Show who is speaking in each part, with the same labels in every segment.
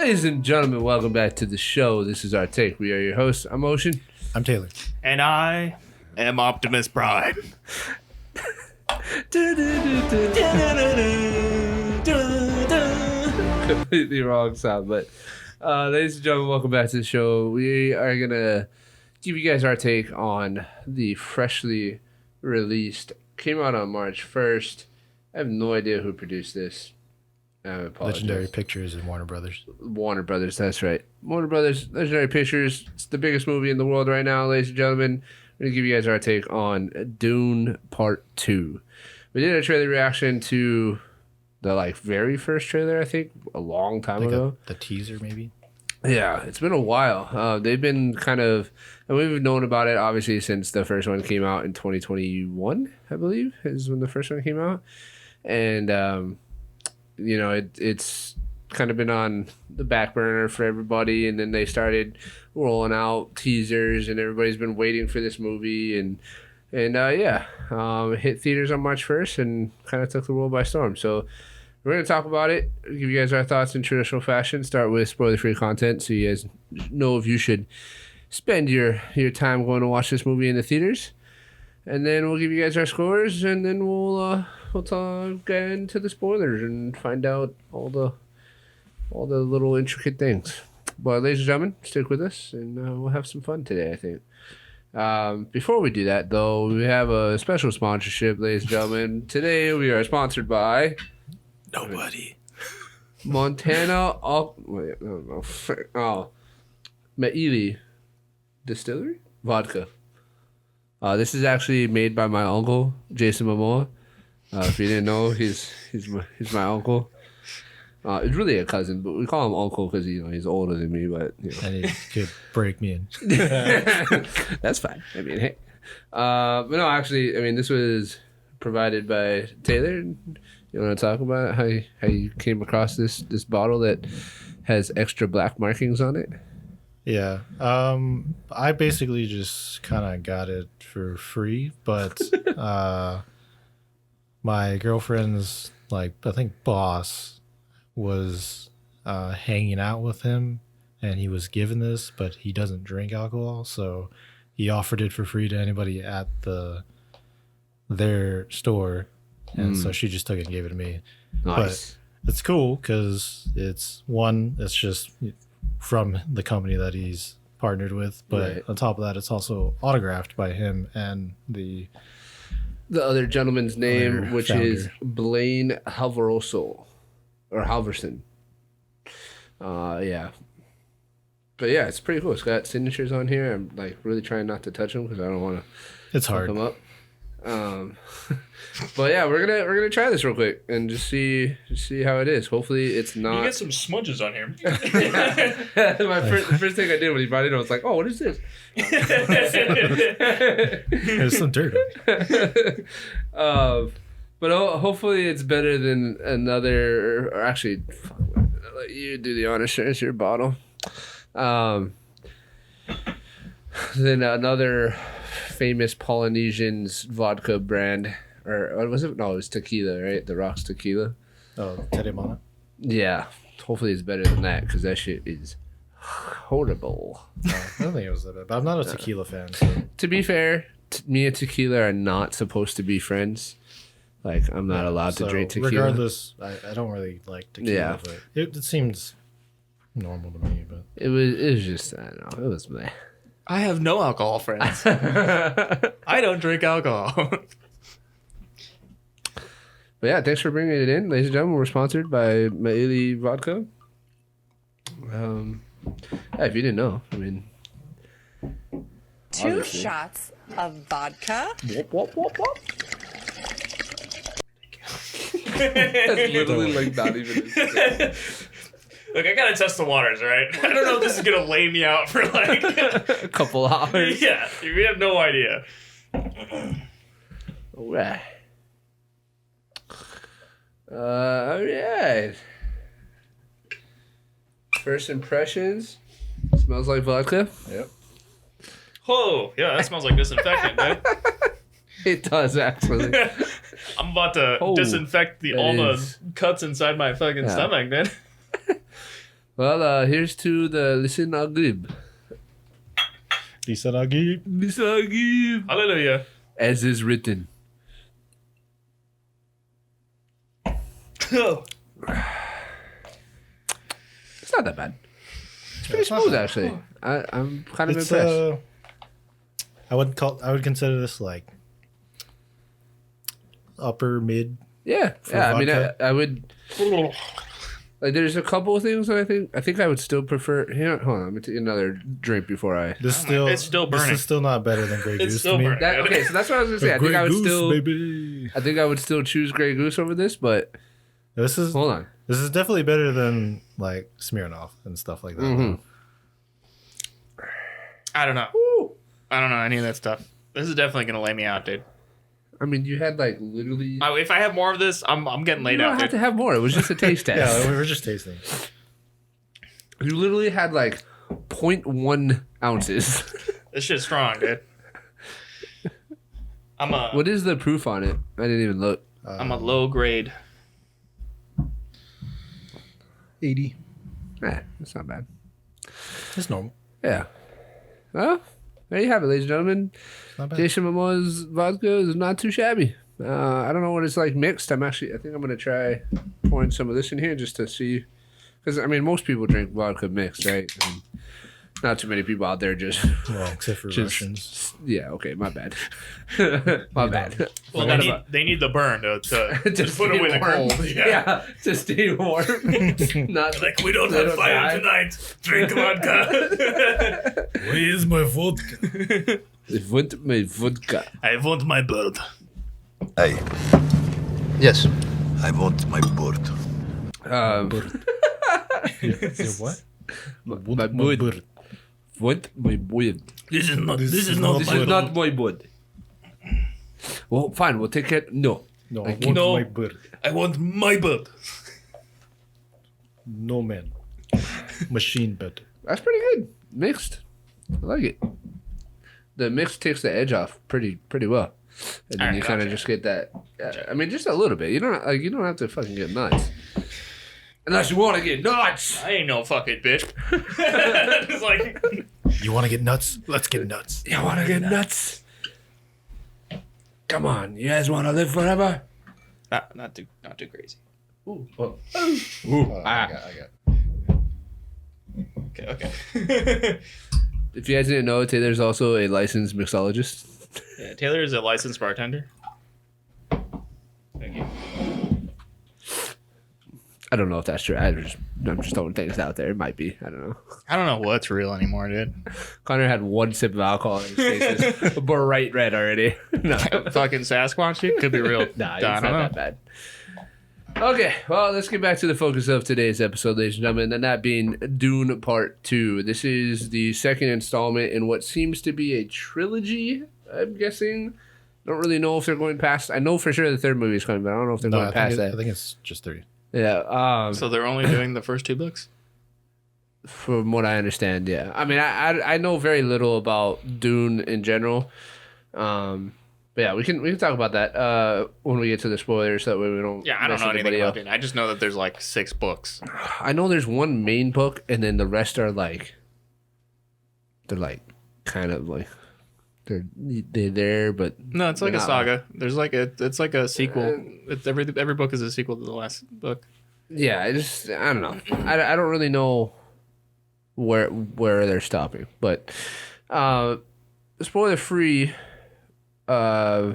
Speaker 1: Ladies and gentlemen, welcome back to the show. This is Our Take. We are your hosts. I'm Ocean.
Speaker 2: I'm Taylor.
Speaker 3: And I am Optimus Prime.
Speaker 1: Completely wrong sound, but ladies and gentlemen, welcome back to the show. We are going to give you guys our take on the freshly released, came out on March 1st. I have no idea who produced this.
Speaker 2: Legendary Pictures and Warner Brothers.
Speaker 1: Warner Brothers, that's right. Warner Brothers, Legendary Pictures. It's the biggest movie in the world right now, ladies and gentlemen. We're going to give you guys our take on Dune Part 2. We did a trailer reaction to the very first trailer, I think, a long time ago.
Speaker 2: The teaser, maybe?
Speaker 1: Yeah, it's been a while. They've been kind of, and we've known about it, obviously, since the first one came out in 2021, I believe, is when the first one came out. And, it's kind of been on the back burner for everybody, and then they started rolling out teasers, and everybody's been waiting for this movie, and it hit theaters on March 1st and kind of took the world by storm. So we're going to talk about it, give you guys our thoughts in traditional fashion, start with spoiler-free content so you guys know if you should spend your time going to watch this movie in the theaters. And then we'll give you guys our scores, and then we'll get into the spoilers and find out all the little intricate things. But ladies and gentlemen, stick with us, and we'll have some fun today, I think. Before we do that, though, we have a special sponsorship, ladies and gentlemen. Today we are sponsored by
Speaker 3: Nobody.
Speaker 1: Montana. Meili Distillery Vodka. This is actually made by my uncle, Jason Momoa. If you didn't know, he's my uncle. It's really a cousin, but we call him uncle because he's older than me. But
Speaker 2: And he could break me in.
Speaker 1: That's fine. I mean, hey. But no, actually, this was provided by Taylor. You want to talk about how you came across this bottle that has extra black markings on it?
Speaker 2: Yeah. I basically just kind of got it for free, but my girlfriend's, I think, boss was hanging out with him, and he was given this, but he doesn't drink alcohol, so he offered it for free to anybody at their store, and so she just took it and gave it to me.
Speaker 1: Nice.
Speaker 2: But it's cool because it's just from the company that he's partnered with, but
Speaker 1: Right.
Speaker 2: on top of that, it's also autographed by him and the
Speaker 1: other gentleman's name,
Speaker 2: other
Speaker 1: which
Speaker 2: founder.
Speaker 1: is Blaine Halvorson. Or Halverson. Yeah. But yeah, it's pretty cool. It's got signatures on here. I'm really trying not to touch them because I don't want to
Speaker 2: It's
Speaker 1: fuck
Speaker 2: hard.
Speaker 1: them up. But yeah, we're gonna try this real quick and just see how it is. Hopefully, it's not.
Speaker 3: You got some smudges on here.
Speaker 1: The first thing I did when he brought it in, I was like, "Oh, what is this?"
Speaker 2: There's some dirt on it.
Speaker 1: But hopefully it's better than another. Or actually, I'll let you do the honors. It's your bottle. Then another famous Polynesian's vodka brand, or what was it? No, it was tequila, right? The Rocks tequila.
Speaker 2: Oh, Teremana.
Speaker 1: Yeah, hopefully it's better than that because that shit is horrible.
Speaker 2: I don't think it was that bad, but I'm not a tequila fan. So.
Speaker 1: To be fair, me and tequila are not supposed to be friends. I'm not allowed to drink tequila.
Speaker 2: Regardless, I don't really like tequila,
Speaker 1: Yeah.
Speaker 2: but it seems normal to me. But
Speaker 1: It was just, I don't know, it was meh.
Speaker 3: I have no alcohol friends. I don't drink alcohol.
Speaker 1: But yeah, thanks for bringing it in, ladies and gentlemen. We're sponsored by Meili Vodka. Yeah, if you didn't know,
Speaker 4: Two
Speaker 1: obviously.
Speaker 4: shots of vodka.
Speaker 1: Whoop. That's literally not even.
Speaker 3: Look, I gotta test the waters, all right? I don't know if this is gonna lay me out for
Speaker 1: A couple hours.
Speaker 3: Yeah, we have no idea.
Speaker 1: All right. All right. First impressions. Smells like vodka.
Speaker 2: yep.
Speaker 3: Oh, yeah, that smells like disinfectant, man.
Speaker 1: It does, actually.
Speaker 3: I'm about to
Speaker 1: Oh,
Speaker 3: disinfect
Speaker 1: that
Speaker 3: all
Speaker 1: is-
Speaker 3: the cuts inside my fucking
Speaker 1: Yeah.
Speaker 3: stomach, man.
Speaker 1: Well, here's to the Lisan Al Gaib.
Speaker 2: Lisan Al Gaib.
Speaker 1: Lisan Al Gaib.
Speaker 3: Hallelujah.
Speaker 1: As is written.
Speaker 3: Oh.
Speaker 1: It's not that bad. It's pretty smooth, actually. I'm kind of impressed.
Speaker 2: I would consider this like upper mid.
Speaker 1: Yeah. I mean,
Speaker 2: vodka.
Speaker 1: I would. Like, there's a couple of things that I think I would still prefer. Here, hold on, let me take another drink before I.
Speaker 2: This still
Speaker 3: it's still burning.
Speaker 2: This is still not better than Grey
Speaker 3: It's
Speaker 2: Goose
Speaker 3: still
Speaker 2: to me.
Speaker 3: burning.
Speaker 1: Okay, so that's what I was gonna say. I think
Speaker 2: Grey
Speaker 1: I would
Speaker 2: Goose,
Speaker 1: still.
Speaker 2: baby.
Speaker 1: I think I would still choose Grey Goose over this, but
Speaker 2: This is
Speaker 1: hold on.
Speaker 2: This is definitely better than like Smirnoff and stuff like that.
Speaker 1: Mhm.
Speaker 3: I don't know.
Speaker 1: Woo.
Speaker 3: I don't know any of that stuff. This is definitely gonna lay me out, dude.
Speaker 1: I mean, you had like literally.
Speaker 3: If I have more of this, I'm getting
Speaker 1: You
Speaker 3: laid
Speaker 1: don't
Speaker 3: out,
Speaker 1: have to
Speaker 3: dude.
Speaker 1: have more. It was just a taste test.
Speaker 2: Yeah, we were just tasting.
Speaker 1: You literally had like 0.1 ounces.
Speaker 3: This shit's strong, dude.
Speaker 1: What is the proof on it? I didn't even look.
Speaker 3: I'm a low grade.
Speaker 2: 80.
Speaker 1: That's not bad.
Speaker 2: It's normal.
Speaker 1: Yeah. Well, there you have it, ladies and gentlemen.
Speaker 2: Not bad.
Speaker 1: Jason Momoa's vodka is not too shabby. I don't know what it's like mixed. I think I'm gonna try pouring some of this in here just to see, because I mean most people drink vodka mixed, right? And not too many people out there just.
Speaker 2: Well, except for Russians.
Speaker 1: Yeah. Okay. My bad. my bad.
Speaker 3: Well, they need the burn to
Speaker 1: Just
Speaker 3: put
Speaker 1: stay
Speaker 3: away the
Speaker 1: warm.
Speaker 3: cold.
Speaker 1: Yeah. To stay warm. Not
Speaker 3: Like, we don't
Speaker 1: They
Speaker 3: have
Speaker 1: don't
Speaker 3: fire
Speaker 1: die.
Speaker 3: tonight. Drink vodka.
Speaker 2: Where is my vodka?
Speaker 1: I want my vodka.
Speaker 3: I want my bird.
Speaker 5: Hey,
Speaker 1: Yes.
Speaker 5: I want my bird.
Speaker 2: What?
Speaker 1: My bud. Want my bud.
Speaker 3: This is not.
Speaker 2: This
Speaker 3: This
Speaker 2: is
Speaker 3: is
Speaker 2: not
Speaker 3: not.
Speaker 1: This
Speaker 3: my
Speaker 1: is
Speaker 3: bird.
Speaker 1: not my bud. Well, fine. We'll take it. No.
Speaker 2: No, I
Speaker 1: Like,
Speaker 2: want
Speaker 3: no.
Speaker 2: my bird.
Speaker 3: I want my bird.
Speaker 2: No man. Machine bird.
Speaker 1: That's pretty good. Mixed. I like it. The mix takes the edge off pretty well, and then
Speaker 3: Alright,
Speaker 1: you kind of
Speaker 3: gotcha.
Speaker 1: just get that. I mean, just a little bit. You don't have to fucking get nuts, unless you want to get nuts.
Speaker 3: I ain't no fucking bitch. It's like,
Speaker 2: You want to get nuts? Let's get nuts.
Speaker 1: You want to get nuts? Come on, you guys want to live forever?
Speaker 3: not too crazy.
Speaker 1: Ooh, oh.
Speaker 2: I got.
Speaker 3: Okay.
Speaker 1: If you guys didn't know, Taylor's also a licensed mixologist.
Speaker 3: Yeah, Taylor is a licensed bartender. Thank you.
Speaker 1: I don't know if that's true. I'm just throwing things out there. It might be. I don't know.
Speaker 3: I don't know what's real anymore, dude.
Speaker 1: Connor had one sip of alcohol and his face is bright red already. No.
Speaker 3: Fucking Sasquatch shit could be real.
Speaker 1: Nah,
Speaker 3: I
Speaker 1: it's
Speaker 3: don't
Speaker 1: not
Speaker 3: know.
Speaker 1: that bad. Okay, well, let's get back to the focus of today's episode, ladies and gentlemen, and that being Dune Part 2. This is the second installment in what seems to be a trilogy, I'm guessing. Don't really know if they're going past. I know for sure the third movie is coming, but I don't know if they're
Speaker 2: No,
Speaker 1: going past that.
Speaker 2: I think it's just 3.
Speaker 1: Yeah,
Speaker 3: So they're only doing the first 2 books?
Speaker 1: from what I understand, yeah. I mean, I know very little about Dune in general. But yeah, we can talk about that when we get to the spoilers. That way we don't.
Speaker 3: Yeah, I don't
Speaker 1: mess
Speaker 3: know anything
Speaker 1: anybody
Speaker 3: about
Speaker 1: up.
Speaker 3: it. I just know that there's like 6 books.
Speaker 1: I know there's one main book, and then the rest are like, they're like, kind of like, they're there, but
Speaker 3: No, it's like
Speaker 1: they're
Speaker 3: a
Speaker 1: not
Speaker 3: saga. There's like it's like a sequel. It's every book is a sequel to the last book.
Speaker 1: Yeah, I don't know. I don't really know where they're stopping, but spoiler free. I'll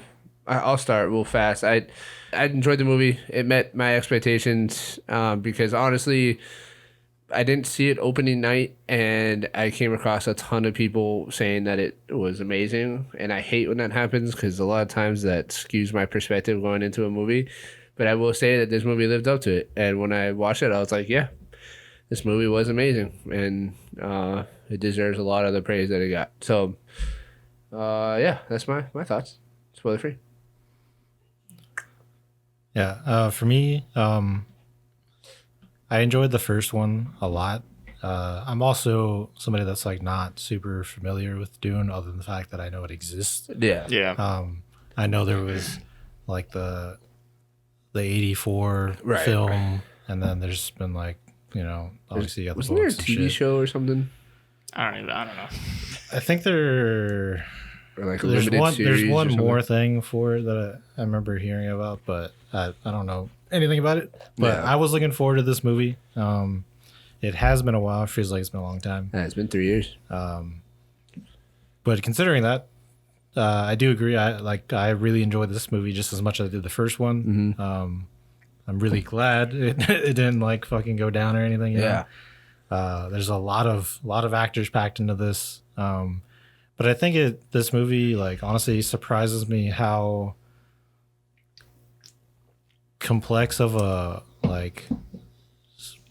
Speaker 1: start real fast. I enjoyed the movie. It met my expectations because honestly, I didn't see it opening night, and I came across a ton of people saying that it was amazing. And I hate when that happens because a lot of times that skews my perspective going into a movie. But I will say that this movie lived up to it. And when I watched it, I was like, yeah, this movie was amazing, and it deserves a lot of the praise that it got. So. Yeah, that's my thoughts. Spoiler free.
Speaker 2: Yeah, for me, I enjoyed the first one a lot. I'm also somebody that's like not super familiar with Dune, other than the fact that I know it exists.
Speaker 1: Yeah.
Speaker 3: Yeah.
Speaker 2: I know there was like the '84
Speaker 1: Right.
Speaker 2: film, and then there's been like you know, obviously you got the
Speaker 1: Wasn't there a
Speaker 2: books and
Speaker 1: TV
Speaker 2: shit.
Speaker 1: show or something?
Speaker 3: I don't know.
Speaker 2: I think there.
Speaker 1: Or like a
Speaker 2: There's
Speaker 1: limited
Speaker 2: one.
Speaker 1: series
Speaker 2: There's
Speaker 1: or
Speaker 2: one
Speaker 1: something?
Speaker 2: more thing for it that I remember hearing about, but I don't know anything about it. But
Speaker 1: Yeah.
Speaker 2: I was looking forward to this movie. It has been a while. It feels like it's been a long time.
Speaker 1: Yeah, it's been 3 years.
Speaker 2: But considering that, I do agree. I really enjoyed this movie just as much as I did the first one. I'm really glad it didn't like fucking go down or anything. You know? There's a lot of actors packed into this. But I think this movie, like, honestly surprises me how complex of a like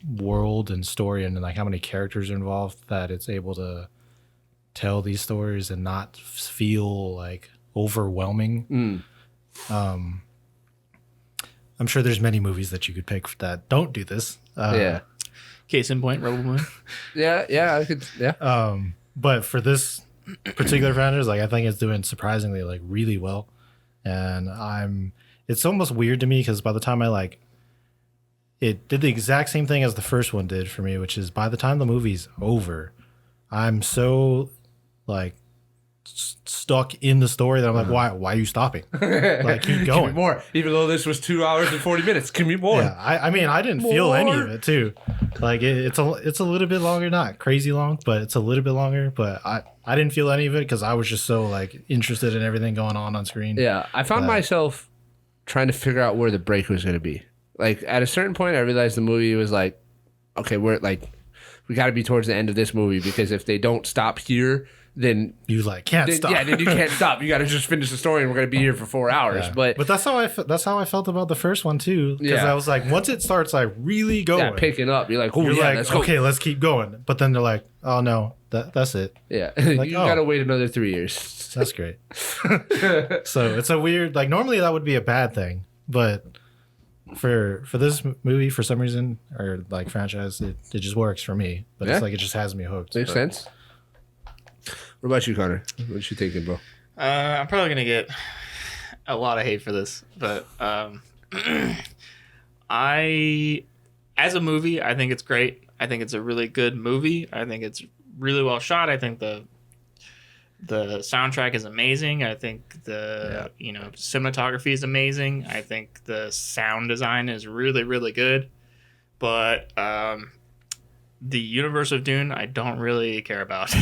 Speaker 2: world and story and like how many characters are involved that it's able to tell these stories and not feel like overwhelming. I'm sure there's many movies that you could pick that don't do this.
Speaker 1: Yeah.
Speaker 3: Case in point, Rebel Moon.
Speaker 1: Yeah, I could. Yeah.
Speaker 2: But for this particular franchise, like I think it's doing surprisingly like really well, and it's almost weird to me because by the time it did the exact same thing as the first one did for me, which is by the time the movie's over, I'm so like stuck in the story that I'm like, why are you stopping? Like keep
Speaker 1: Give
Speaker 2: going.
Speaker 1: me more. Even though this was 2 hours and 40 minutes, give me more.
Speaker 2: Yeah, I mean, I didn't feel any of
Speaker 1: More.
Speaker 2: it too. Like it's a little bit longer, not crazy long, but it's a little bit longer. But I didn't feel any of it because I was just so like interested in everything going on screen.
Speaker 1: Yeah, I found myself trying to figure out where the break was going to be. Like at a certain point, I realized the movie was like, okay, we got to be towards the end of this movie because if they don't stop here, then
Speaker 2: You like can't stop.
Speaker 1: yeah, then you can't stop. You got to just finish the story, and we're going to be here for 4 hours.
Speaker 2: Yeah.
Speaker 1: But
Speaker 2: that's how I felt about the first one too. Because
Speaker 1: Yeah.
Speaker 2: I was like, once it starts like really going,
Speaker 1: yeah, picking up, you're like, oh
Speaker 2: you're
Speaker 1: yeah,
Speaker 2: like,
Speaker 1: let's go.
Speaker 2: okay, let's keep going. But then they're like, oh no, that's it.
Speaker 1: Yeah,
Speaker 2: Like,
Speaker 1: you
Speaker 2: oh.
Speaker 1: got to wait another 3 years.
Speaker 2: That's great. So it's a weird, like normally that would be a bad thing, but for this movie, for some reason, or like franchise, it just works for me. But
Speaker 1: Yeah.
Speaker 2: it's like it just has me hooked.
Speaker 1: Makes
Speaker 2: But-
Speaker 1: sense. What about you, Connor? What you thinking, bro?
Speaker 3: I'm probably gonna get a lot of hate for this, but as a movie, I think it's great. I think it's a really good movie. I think it's really well shot. I think the soundtrack is amazing. I think the cinematography is amazing. I think the sound design is really, really good. But the universe of Dune, I don't really care about.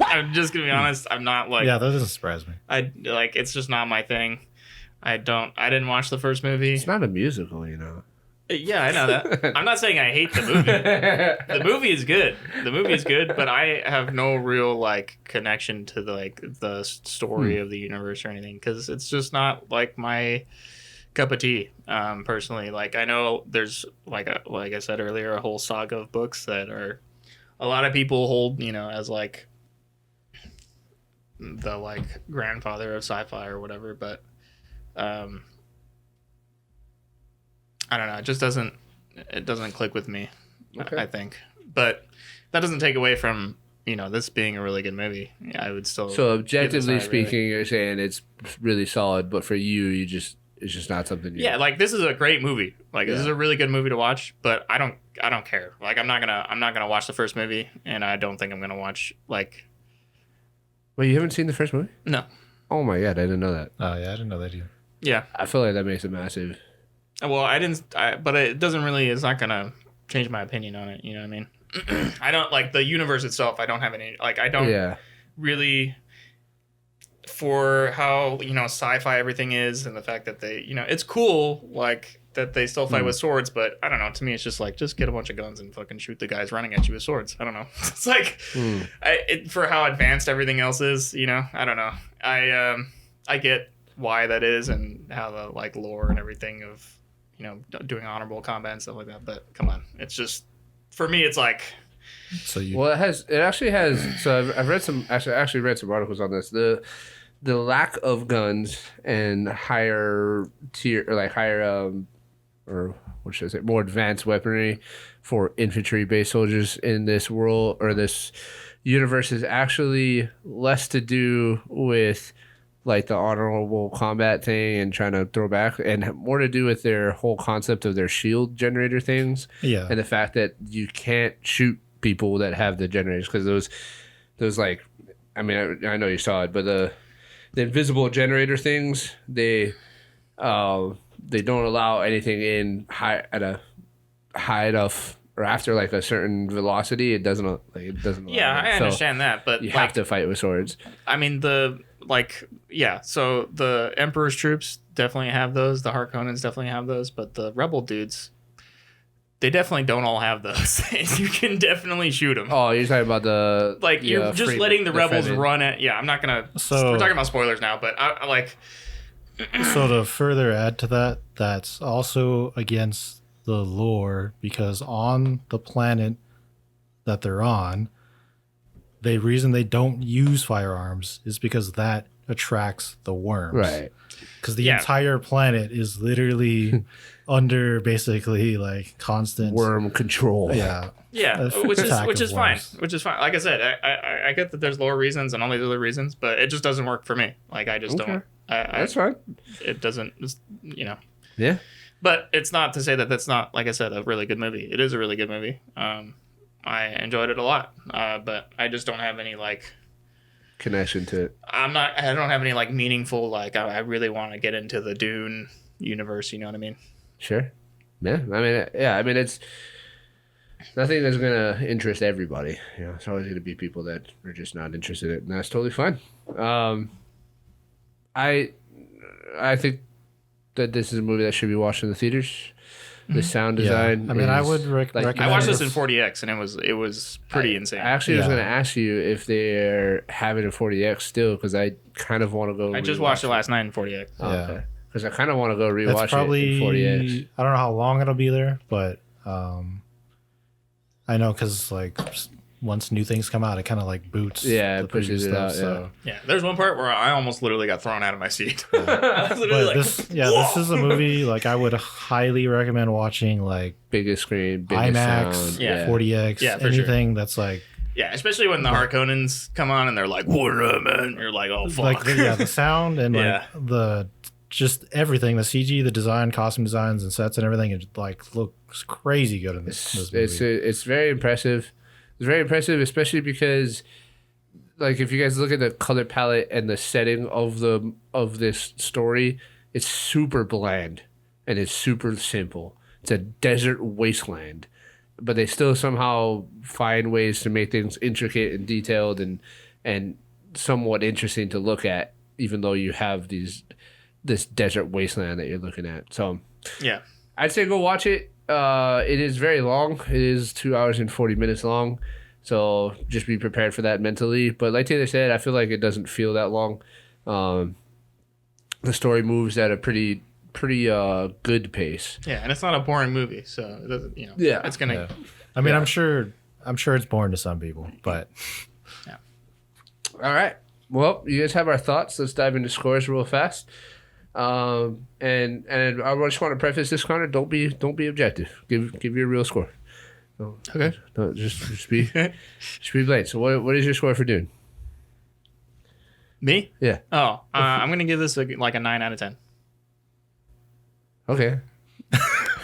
Speaker 3: I'm just gonna be honest. I'm not like
Speaker 2: Yeah, that doesn't surprise me.
Speaker 3: it's just not my thing. I didn't watch the first movie.
Speaker 1: It's not a musical, you know.
Speaker 3: Yeah, I know that. I'm not saying I hate the movie. The movie is good. The movie is good, but I have no real like connection to the story of the universe or anything because it's just not like my cup of tea. Personally, like I know there's like I said earlier, a whole saga of books that are a lot of people hold as like the like grandfather of sci-fi or whatever, but I don't know. It just doesn't click with me.
Speaker 1: Okay.
Speaker 3: I think, but that doesn't take away from this being a really good movie. I would still.
Speaker 1: So
Speaker 3: give
Speaker 1: objectively
Speaker 3: this a really-
Speaker 1: speaking, you're saying it's really solid, but for you, it's just not something.
Speaker 3: yeah, like this is a great movie. Like this is
Speaker 1: Yeah.
Speaker 3: a really good movie to watch. But I don't care. Like I'm not gonna watch the first movie, and I don't think I'm gonna watch like.
Speaker 1: Wait, you haven't seen the first movie?
Speaker 3: No.
Speaker 1: Oh my god, I didn't know that.
Speaker 2: Oh yeah, I didn't know that either.
Speaker 3: Yeah.
Speaker 1: I feel like that makes it massive.
Speaker 3: Well, but it doesn't really. It's not gonna change my opinion on it. You know what I mean? I don't like the universe itself. I don't have any. Like I don't.
Speaker 1: Yeah.
Speaker 3: Really for how sci-fi everything is and the fact that they it's cool like that they still fight with swords, but I don't know, to me it's just like just get a bunch of guns and fucking shoot the guys running at you with swords. I don't know. It's like for how advanced everything else is, I don't know. I get why that is and how the like lore and everything of doing honorable combat and stuff like that, but come on, it's just for me it's like
Speaker 2: So you
Speaker 1: Well, it actually has. So I've read some. Actually read some articles on this. The lack of guns and higher tier, or like higher, or what should I say, more advanced weaponry for infantry-based soldiers in this world or this universe is actually less to do with like the honorable combat thing and trying to throw back, and more to do with their whole concept of their shield generator things.
Speaker 2: Yeah.
Speaker 1: And the fact that you can't shoot people that have the generators, because those like, I mean, I know you saw it, but the invisible generator things, they don't allow anything in at a high enough, or after like a certain velocity, it doesn't allow
Speaker 3: Yeah,
Speaker 1: it.
Speaker 3: I
Speaker 1: So
Speaker 3: understand that, but
Speaker 1: you
Speaker 3: like,
Speaker 1: have to fight with swords.
Speaker 3: I mean, so the Emperor's troops definitely have those. The Harkonnens definitely have those, but the Rebel dudes, they definitely don't all have those. You can definitely shoot them.
Speaker 1: Oh, you're talking about the
Speaker 3: You're just letting the rebels
Speaker 1: Fremen.
Speaker 3: run it. Yeah, I'm not gonna.
Speaker 2: So-
Speaker 3: we're talking about spoilers now, but I like.
Speaker 2: So to further add to that, that's also against the lore because on the planet that they're on, the reason they don't use firearms is because that attracts the worms.
Speaker 1: Right.
Speaker 2: Because the
Speaker 3: Yeah.
Speaker 2: entire planet is literally under basically like constant
Speaker 1: Worm control.
Speaker 2: Yeah.
Speaker 3: Yeah,
Speaker 2: A
Speaker 3: which
Speaker 2: attack
Speaker 3: is
Speaker 2: of
Speaker 3: fine.
Speaker 2: worms.
Speaker 3: Which is fine. Like I said, I get that there's lore reasons and all these other reasons, but it just doesn't work for me. Like I just
Speaker 1: Okay.
Speaker 3: don't.
Speaker 1: That's fine.
Speaker 3: It doesn't.
Speaker 1: Yeah.
Speaker 3: But it's not to say that that's not, like I said, a really good movie. It is a really good movie. I enjoyed it a lot, but I just don't have any like
Speaker 1: Connection to it.
Speaker 3: I don't have any like meaningful like I really want to get into the Dune universe. You know what I mean?
Speaker 1: Sure. Yeah. I mean, it's nothing that's gonna interest everybody. You know, it's always gonna be people that are just not interested in it, and that's totally fine. I think that this is a movie that should be watched in the theaters. The sound design.
Speaker 2: I mean, I
Speaker 1: is-
Speaker 2: would
Speaker 1: like,
Speaker 2: recommend
Speaker 3: I watched this
Speaker 2: it.
Speaker 3: in 40x and it was pretty insane.
Speaker 1: I actually was
Speaker 2: Yeah.
Speaker 1: going to ask you if they're having a 40x still, because I kind of want to go.
Speaker 3: I just
Speaker 1: rewatch
Speaker 3: watched it last night in 40x.
Speaker 1: Oh,
Speaker 2: Yeah.
Speaker 1: okay. Because I kind of want to go rewatch
Speaker 2: It's probably
Speaker 1: it in 40x.
Speaker 2: I don't know how long it'll be there, but I know because like once new things come out, it kind of like boots.
Speaker 1: Yeah,
Speaker 2: the
Speaker 1: it pushes
Speaker 2: preview
Speaker 1: it out,
Speaker 2: So.
Speaker 3: Yeah, there's one part where I almost literally got thrown out of my seat. I was literally
Speaker 2: But
Speaker 3: like,
Speaker 2: this is a movie like I would highly recommend watching like
Speaker 1: Biggest screen, biggest
Speaker 2: IMAX,
Speaker 1: sound.
Speaker 3: Yeah.
Speaker 2: 40x,
Speaker 3: Yeah, for
Speaker 2: anything that's like
Speaker 3: yeah, especially when the Harkonnens come on and they're like, "What up, man?" You're like, "Oh fuck."
Speaker 2: like the sound and
Speaker 3: Yeah.
Speaker 2: like the just everything, the CG, the design, costume designs, and sets and everything. It like looks crazy good in this movie.
Speaker 1: It's very impressive. It's very impressive, especially because, like, if you guys look at the color palette and the setting of this story, it's super bland and it's super simple. It's a desert wasteland, but they still somehow find ways to make things intricate and detailed and somewhat interesting to look at, even though you have this desert wasteland that you're looking at. So
Speaker 3: yeah,
Speaker 1: I'd say go watch it. It is very long. It is 2 hours and 40 minutes long. So just be prepared for that mentally. But like Taylor said, I feel like it doesn't feel that long. The story moves at a pretty good pace.
Speaker 3: yeah, and it's not a boring movie, so it doesn't,
Speaker 1: Yeah.
Speaker 3: it's gonna.
Speaker 2: Yeah. I mean,
Speaker 1: Yeah.
Speaker 2: I'm sure it's boring to some people, but
Speaker 1: All right. Well, you guys have our thoughts. Let's dive into scores real fast. And I just want to preface this, Connor. Don't be objective. Give your real score.
Speaker 3: Okay.
Speaker 1: No, just be blank. So what is your score for Dune?
Speaker 3: Me?
Speaker 1: Yeah.
Speaker 3: Oh, I'm gonna give this like a 9 out of 10.
Speaker 1: Okay.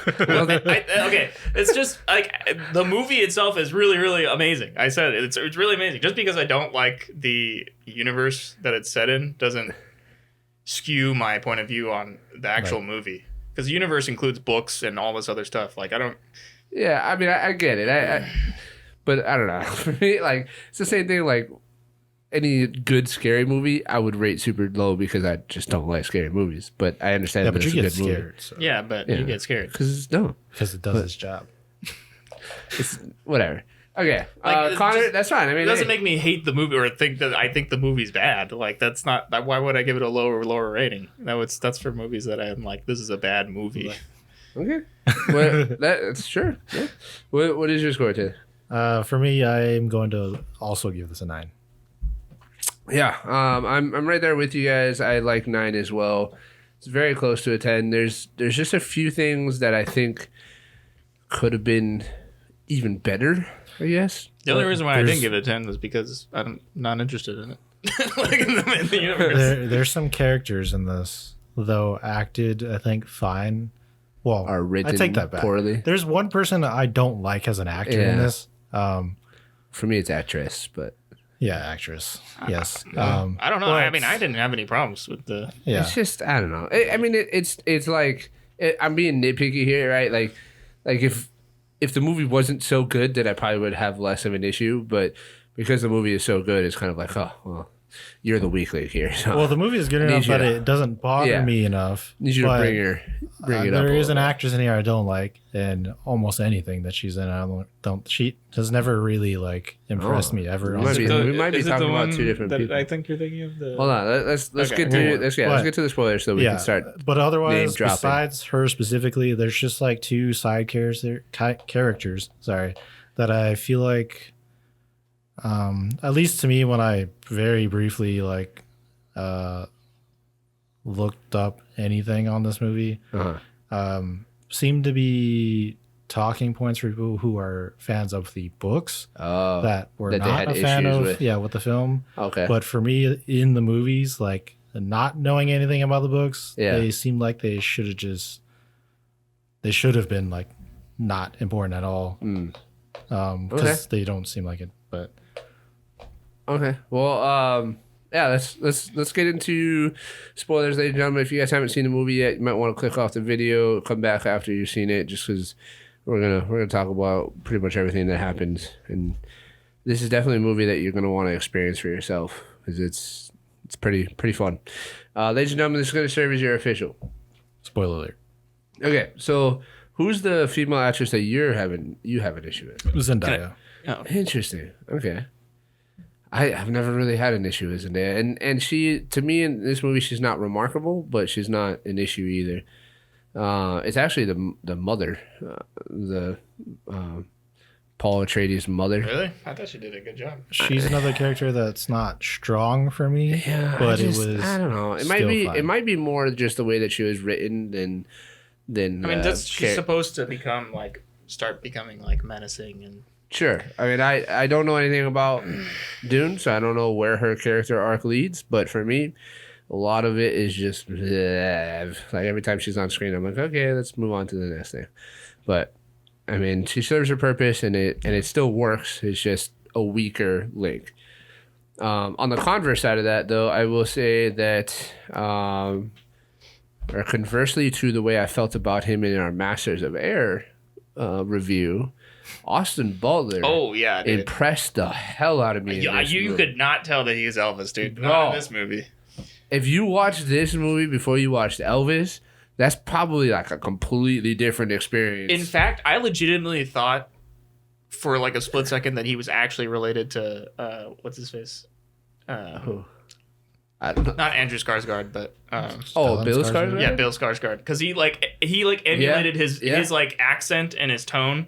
Speaker 3: Okay, it's just like the movie itself is really, really amazing. I said it's really amazing. Just because I don't like the universe that it's set in doesn't skew my point of view on the actual movie. Because the universe includes books and all this other stuff. Like I don't.
Speaker 1: Yeah, I mean, I get it. But I don't know. For me, like, it's the same thing. Like, any good scary movie, I would rate super low because I just don't like scary movies. But I understand
Speaker 2: yeah,
Speaker 1: that
Speaker 2: but
Speaker 1: it's
Speaker 2: you
Speaker 1: a
Speaker 2: get
Speaker 1: good movie.
Speaker 2: scared. So.
Speaker 3: Yeah, but
Speaker 1: Yeah.
Speaker 3: you get scared.
Speaker 1: Because no,
Speaker 2: Because it does its job.
Speaker 1: it's whatever. Okay,
Speaker 3: Like, it's
Speaker 1: Connor,
Speaker 3: just-
Speaker 1: that's fine. I mean,
Speaker 3: It doesn't
Speaker 1: hey,
Speaker 3: make me hate the movie or think that I think the movie's bad. Like that's not. Why would I give it a lower rating? That's for movies that I'm like, this is a bad movie.
Speaker 1: okay. Well, that's sure. Yeah. What is your score, Ted?
Speaker 2: For me, I'm going to also give this a 9.
Speaker 1: Yeah, I'm right there with you guys. I like 9 as well. It's very close to a 10. There's just a few things that I think could have been even better, I guess.
Speaker 3: The only reason why I
Speaker 2: there's-
Speaker 3: didn't give it a 10 was because I'm not interested in it. like in the universe.
Speaker 2: There's some characters in this, though, acted, I think, fine. Well,
Speaker 1: Are written
Speaker 2: I take that back.
Speaker 1: poorly.
Speaker 2: There's one person I don't like as an actor in
Speaker 1: Yeah.
Speaker 2: this.
Speaker 1: For me, it's actress, but
Speaker 2: Yeah, actress. Yes.
Speaker 3: I don't know. I
Speaker 2: but-
Speaker 3: mean, I didn't have any problems with the.
Speaker 2: Yeah.
Speaker 1: it's just I don't know. I mean, it's like I'm being nitpicky here, right? Like if the movie wasn't so good, then I probably would have less of an issue. But because the movie is so good, it's kind of like, oh, well, you're the weak link here. So
Speaker 2: Well, the movie is good enough that it doesn't bother
Speaker 1: Yeah.
Speaker 2: me enough.
Speaker 1: need you to
Speaker 2: but,
Speaker 1: bring it up.
Speaker 2: There
Speaker 1: a
Speaker 2: is an
Speaker 1: little
Speaker 2: actress in here I don't like, and almost anything that she's in, I don't. She has never really like impressed me ever.
Speaker 1: We
Speaker 2: on
Speaker 1: might be-
Speaker 2: screen.
Speaker 1: we might be
Speaker 3: is it
Speaker 1: talking
Speaker 3: the
Speaker 1: about
Speaker 3: one
Speaker 1: two different
Speaker 3: that
Speaker 1: people.
Speaker 3: I think you're thinking of the.
Speaker 1: bit. Hold on, let's
Speaker 3: Okay,
Speaker 1: get
Speaker 3: hold
Speaker 1: to
Speaker 3: on.
Speaker 1: let's
Speaker 2: But-
Speaker 1: get to the spoilers so we can start.
Speaker 2: But
Speaker 1: name
Speaker 2: otherwise,
Speaker 1: dropping.
Speaker 2: besides her specifically, there's just like two side characters. Sorry, that I feel like, at least to me, when I very briefly like looked up anything on this movie,
Speaker 1: Uh-huh.
Speaker 2: seemed to be talking points for people who are fans of the books
Speaker 1: Oh,
Speaker 2: that were
Speaker 1: that they
Speaker 2: not
Speaker 1: had
Speaker 2: a fan
Speaker 1: issues
Speaker 2: of
Speaker 1: with.
Speaker 2: with the film.
Speaker 1: okay.
Speaker 2: But for me, in the movies, like not knowing anything about the books,
Speaker 1: Yeah.
Speaker 2: they seem like they should have been like not important at all. Because
Speaker 1: Okay.
Speaker 2: they don't seem like it. But
Speaker 1: Okay. Well, yeah. Let's get into spoilers, ladies and gentlemen. If you guys haven't seen the movie yet, you might want to click off the video, come back after you've seen it, just because we're gonna talk about pretty much everything that happens. And this is definitely a movie that you're gonna want to experience for yourself because it's pretty fun. Ladies and gentlemen, this is gonna serve as your official.
Speaker 2: spoiler alert.
Speaker 1: Okay. So who's the female actress that you have an issue with?
Speaker 2: Zendaya.
Speaker 1: Interesting. Okay. I've never really had an issue with Zendaya, and she, to me, in this movie, she's not remarkable, but she's not an issue either. It's actually the mother, Paul Atreides' mother.
Speaker 3: Really? I thought she did a good job.
Speaker 2: She's another character that's not strong for me.
Speaker 1: Yeah,
Speaker 2: but
Speaker 1: it
Speaker 2: was.
Speaker 1: I don't know. It might
Speaker 2: still
Speaker 1: be.
Speaker 2: fine.
Speaker 1: It might be more just the way that she was written than.
Speaker 3: I mean, she's supposed to start becoming like menacing and.
Speaker 1: Sure. I mean, I don't know anything about Dune, so I don't know where her character arc leads. But for me, a lot of it is just bleh. Like every time she's on screen, I'm like, okay, let's move on to the next thing. But I mean, she serves her purpose, and it still works. It's just a weaker link. On the converse side of that, though, I will say that, or conversely to the way I felt about him in our Masters of Air review. Austin Butler
Speaker 3: Oh yeah, dude.
Speaker 1: impressed the hell out of me.
Speaker 3: Yeah,
Speaker 1: in this
Speaker 3: you
Speaker 1: movie.
Speaker 3: could not tell that he was Elvis, dude.
Speaker 1: No.
Speaker 3: Not in this movie.
Speaker 1: If you watch this movie before you watched Elvis, that's probably like a completely different experience.
Speaker 3: In fact, I legitimately thought for like a split second that he was actually related to what's his face?
Speaker 1: I don't know.
Speaker 3: Not Andrew Skarsgård, but
Speaker 1: Oh,
Speaker 2: Stellan
Speaker 1: Bill
Speaker 2: Skarsgård?
Speaker 1: Skarsgård?
Speaker 3: yeah, Bill Skarsgård, because he emulated his
Speaker 1: yeah.
Speaker 3: like accent and his tone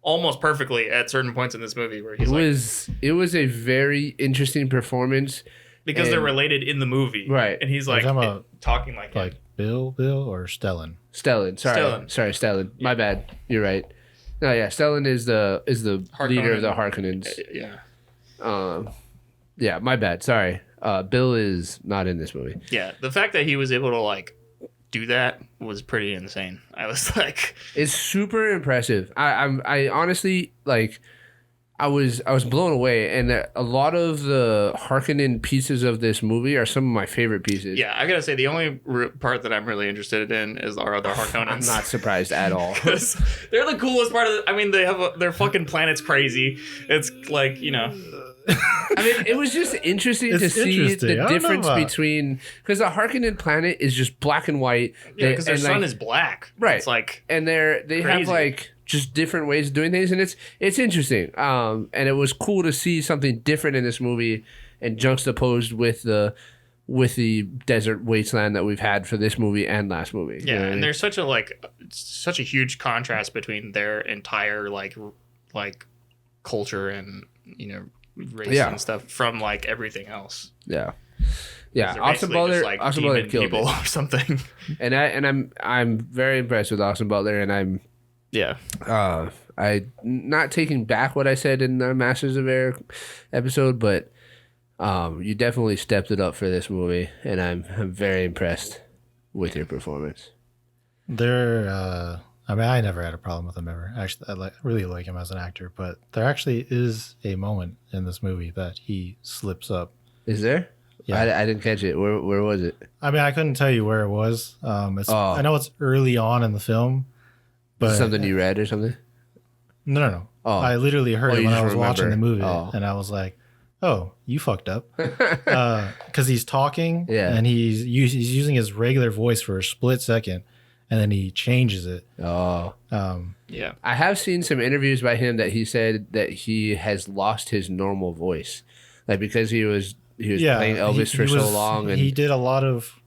Speaker 3: almost perfectly at certain points in this movie where he's
Speaker 1: It was a very interesting performance.
Speaker 3: because they're
Speaker 1: and-
Speaker 3: related in the movie,
Speaker 1: Right.
Speaker 3: And he's
Speaker 2: Are
Speaker 3: like
Speaker 2: you talking about,
Speaker 3: talking like him.
Speaker 2: Like Bill or Stellan?
Speaker 1: Stellan. Sorry, Stellan. My bad. You're right. No, yeah, Stellan is the leader of the Harkonnens.
Speaker 3: Yeah.
Speaker 1: Yeah, my bad. Sorry. Bill is not in this movie.
Speaker 3: Yeah, the fact that he was able to like do that was pretty insane. I was like,
Speaker 1: It's super impressive. I honestly like. I was blown away, and a lot of the Harkonnen pieces of this movie are some of my favorite pieces.
Speaker 3: yeah, I gotta say the only part that I'm really interested in is our other Harkonnens.
Speaker 1: I'm not surprised at all.
Speaker 3: 'Cause they're the coolest part of it. I mean, they have their fucking planet's crazy. It's like, you know,
Speaker 1: I mean, it was just interesting to
Speaker 2: It's
Speaker 1: see
Speaker 2: interesting.
Speaker 1: the
Speaker 2: I don't know
Speaker 1: difference
Speaker 2: about-
Speaker 1: between because the Harkonnen planet is just black and white.
Speaker 3: yeah, because their
Speaker 1: and,
Speaker 3: sun
Speaker 1: like,
Speaker 3: is black.
Speaker 1: Right.
Speaker 3: It's like,
Speaker 1: and they have
Speaker 3: crazy.
Speaker 1: like just different ways of doing things, and it's interesting. And it was cool to see something different in this movie and juxtaposed with the desert wasteland that we've had for this movie and last movie. You know
Speaker 3: yeah,
Speaker 1: what I mean?
Speaker 3: and there's such a huge contrast between their entire like culture and, you know, race
Speaker 1: Yeah.
Speaker 3: and stuff from like everything else.
Speaker 1: yeah.
Speaker 3: They're
Speaker 1: Austin
Speaker 3: basically
Speaker 1: Butler,
Speaker 3: just, like,
Speaker 1: Austin Butler
Speaker 3: demon
Speaker 1: killed
Speaker 3: people
Speaker 1: it.
Speaker 3: or something.
Speaker 1: And I'm very impressed with Austin Butler, and I'm
Speaker 3: Yeah.
Speaker 1: I not taking back what I said in the Masters of Air episode, but You definitely stepped it up for this movie, and I'm very impressed with your performance.
Speaker 2: I mean, I never had a problem with him ever. Actually, really like him as an actor, but there actually is a moment in this movie that he slips up.
Speaker 1: Is there?
Speaker 2: Yeah.
Speaker 1: I didn't catch it. Where was it?
Speaker 2: I mean, I couldn't tell you where it was. I know it's early on in the film, but
Speaker 1: Something you read or something?
Speaker 2: no.
Speaker 1: Oh.
Speaker 2: I literally heard it
Speaker 1: you
Speaker 2: when I
Speaker 1: just
Speaker 2: was watching the
Speaker 1: remember.
Speaker 2: movie,
Speaker 1: Oh.
Speaker 2: and I was like, "Oh, you fucked up," because he's talking,
Speaker 1: Yeah.
Speaker 2: and he's using his regular voice for a split second, and then he changes it.
Speaker 1: Oh.
Speaker 3: Yeah.
Speaker 1: I have seen some interviews by him that he said that he has lost his normal voice, like because he was playing Elvis for so long, and
Speaker 2: he did a lot of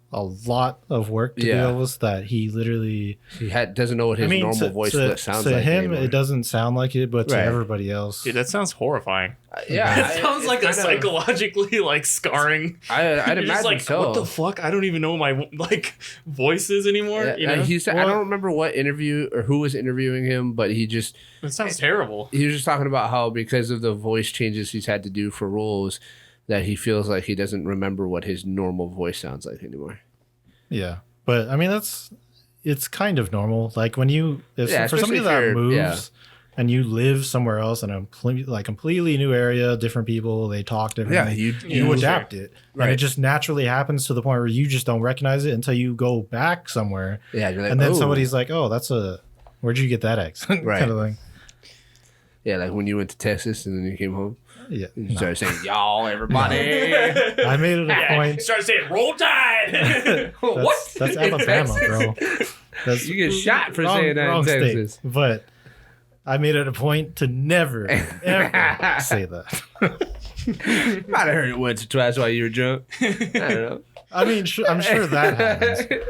Speaker 2: work to do
Speaker 1: Yeah.
Speaker 2: Elvis that he literally.
Speaker 1: he doesn't know what his normal voice sounds
Speaker 2: to
Speaker 1: like
Speaker 2: him,
Speaker 1: anymore.
Speaker 2: it doesn't sound like it, but to
Speaker 1: Right.
Speaker 2: everybody else,
Speaker 3: Dude, that sounds horrifying.
Speaker 1: Yeah,
Speaker 3: It sounds like a
Speaker 1: it's kind of-
Speaker 3: psychologically like scarring.
Speaker 1: I'd
Speaker 3: You're
Speaker 1: imagine
Speaker 3: just like,
Speaker 1: so.
Speaker 3: what the fuck? I don't even know what my like voice is anymore.
Speaker 1: Yeah,
Speaker 3: You know,
Speaker 1: he said, I don't remember what interview or who was interviewing him, but he
Speaker 3: it sounds terrible.
Speaker 1: was just talking about how because of the voice changes he's had to do for roles, that he feels like he doesn't remember what his normal voice sounds like anymore.
Speaker 2: yeah. But I mean, it's kind of normal. Like when for somebody
Speaker 1: especially if
Speaker 2: that
Speaker 1: you're-
Speaker 2: moves.
Speaker 1: yeah.
Speaker 2: And you live somewhere else in a completely new area, different people, they talk differently. You adapt it,
Speaker 1: Right.
Speaker 2: and it just naturally happens to the point where you just don't recognize it until you go back somewhere,
Speaker 1: Yeah, you're like,
Speaker 2: and then
Speaker 1: "Oh."
Speaker 2: somebody's like, "Oh, where'd you get that accent?"
Speaker 1: Right.
Speaker 2: kind of thing.
Speaker 1: Yeah, like when you went to Texas and then you came home,
Speaker 2: Yeah,
Speaker 1: you
Speaker 2: no.
Speaker 1: started saying, "Y'all, everybody."
Speaker 2: I made it a point.
Speaker 3: Start saying "Roll Tide." What?
Speaker 2: That's Alabama, bro. That's
Speaker 1: You get shot for saying that in
Speaker 2: wrong state.
Speaker 1: Texas.
Speaker 2: But I made it a point to never, ever say that.
Speaker 1: Might have heard it once or twice while you were drunk. I don't know.
Speaker 2: I mean, I'm sure that happens.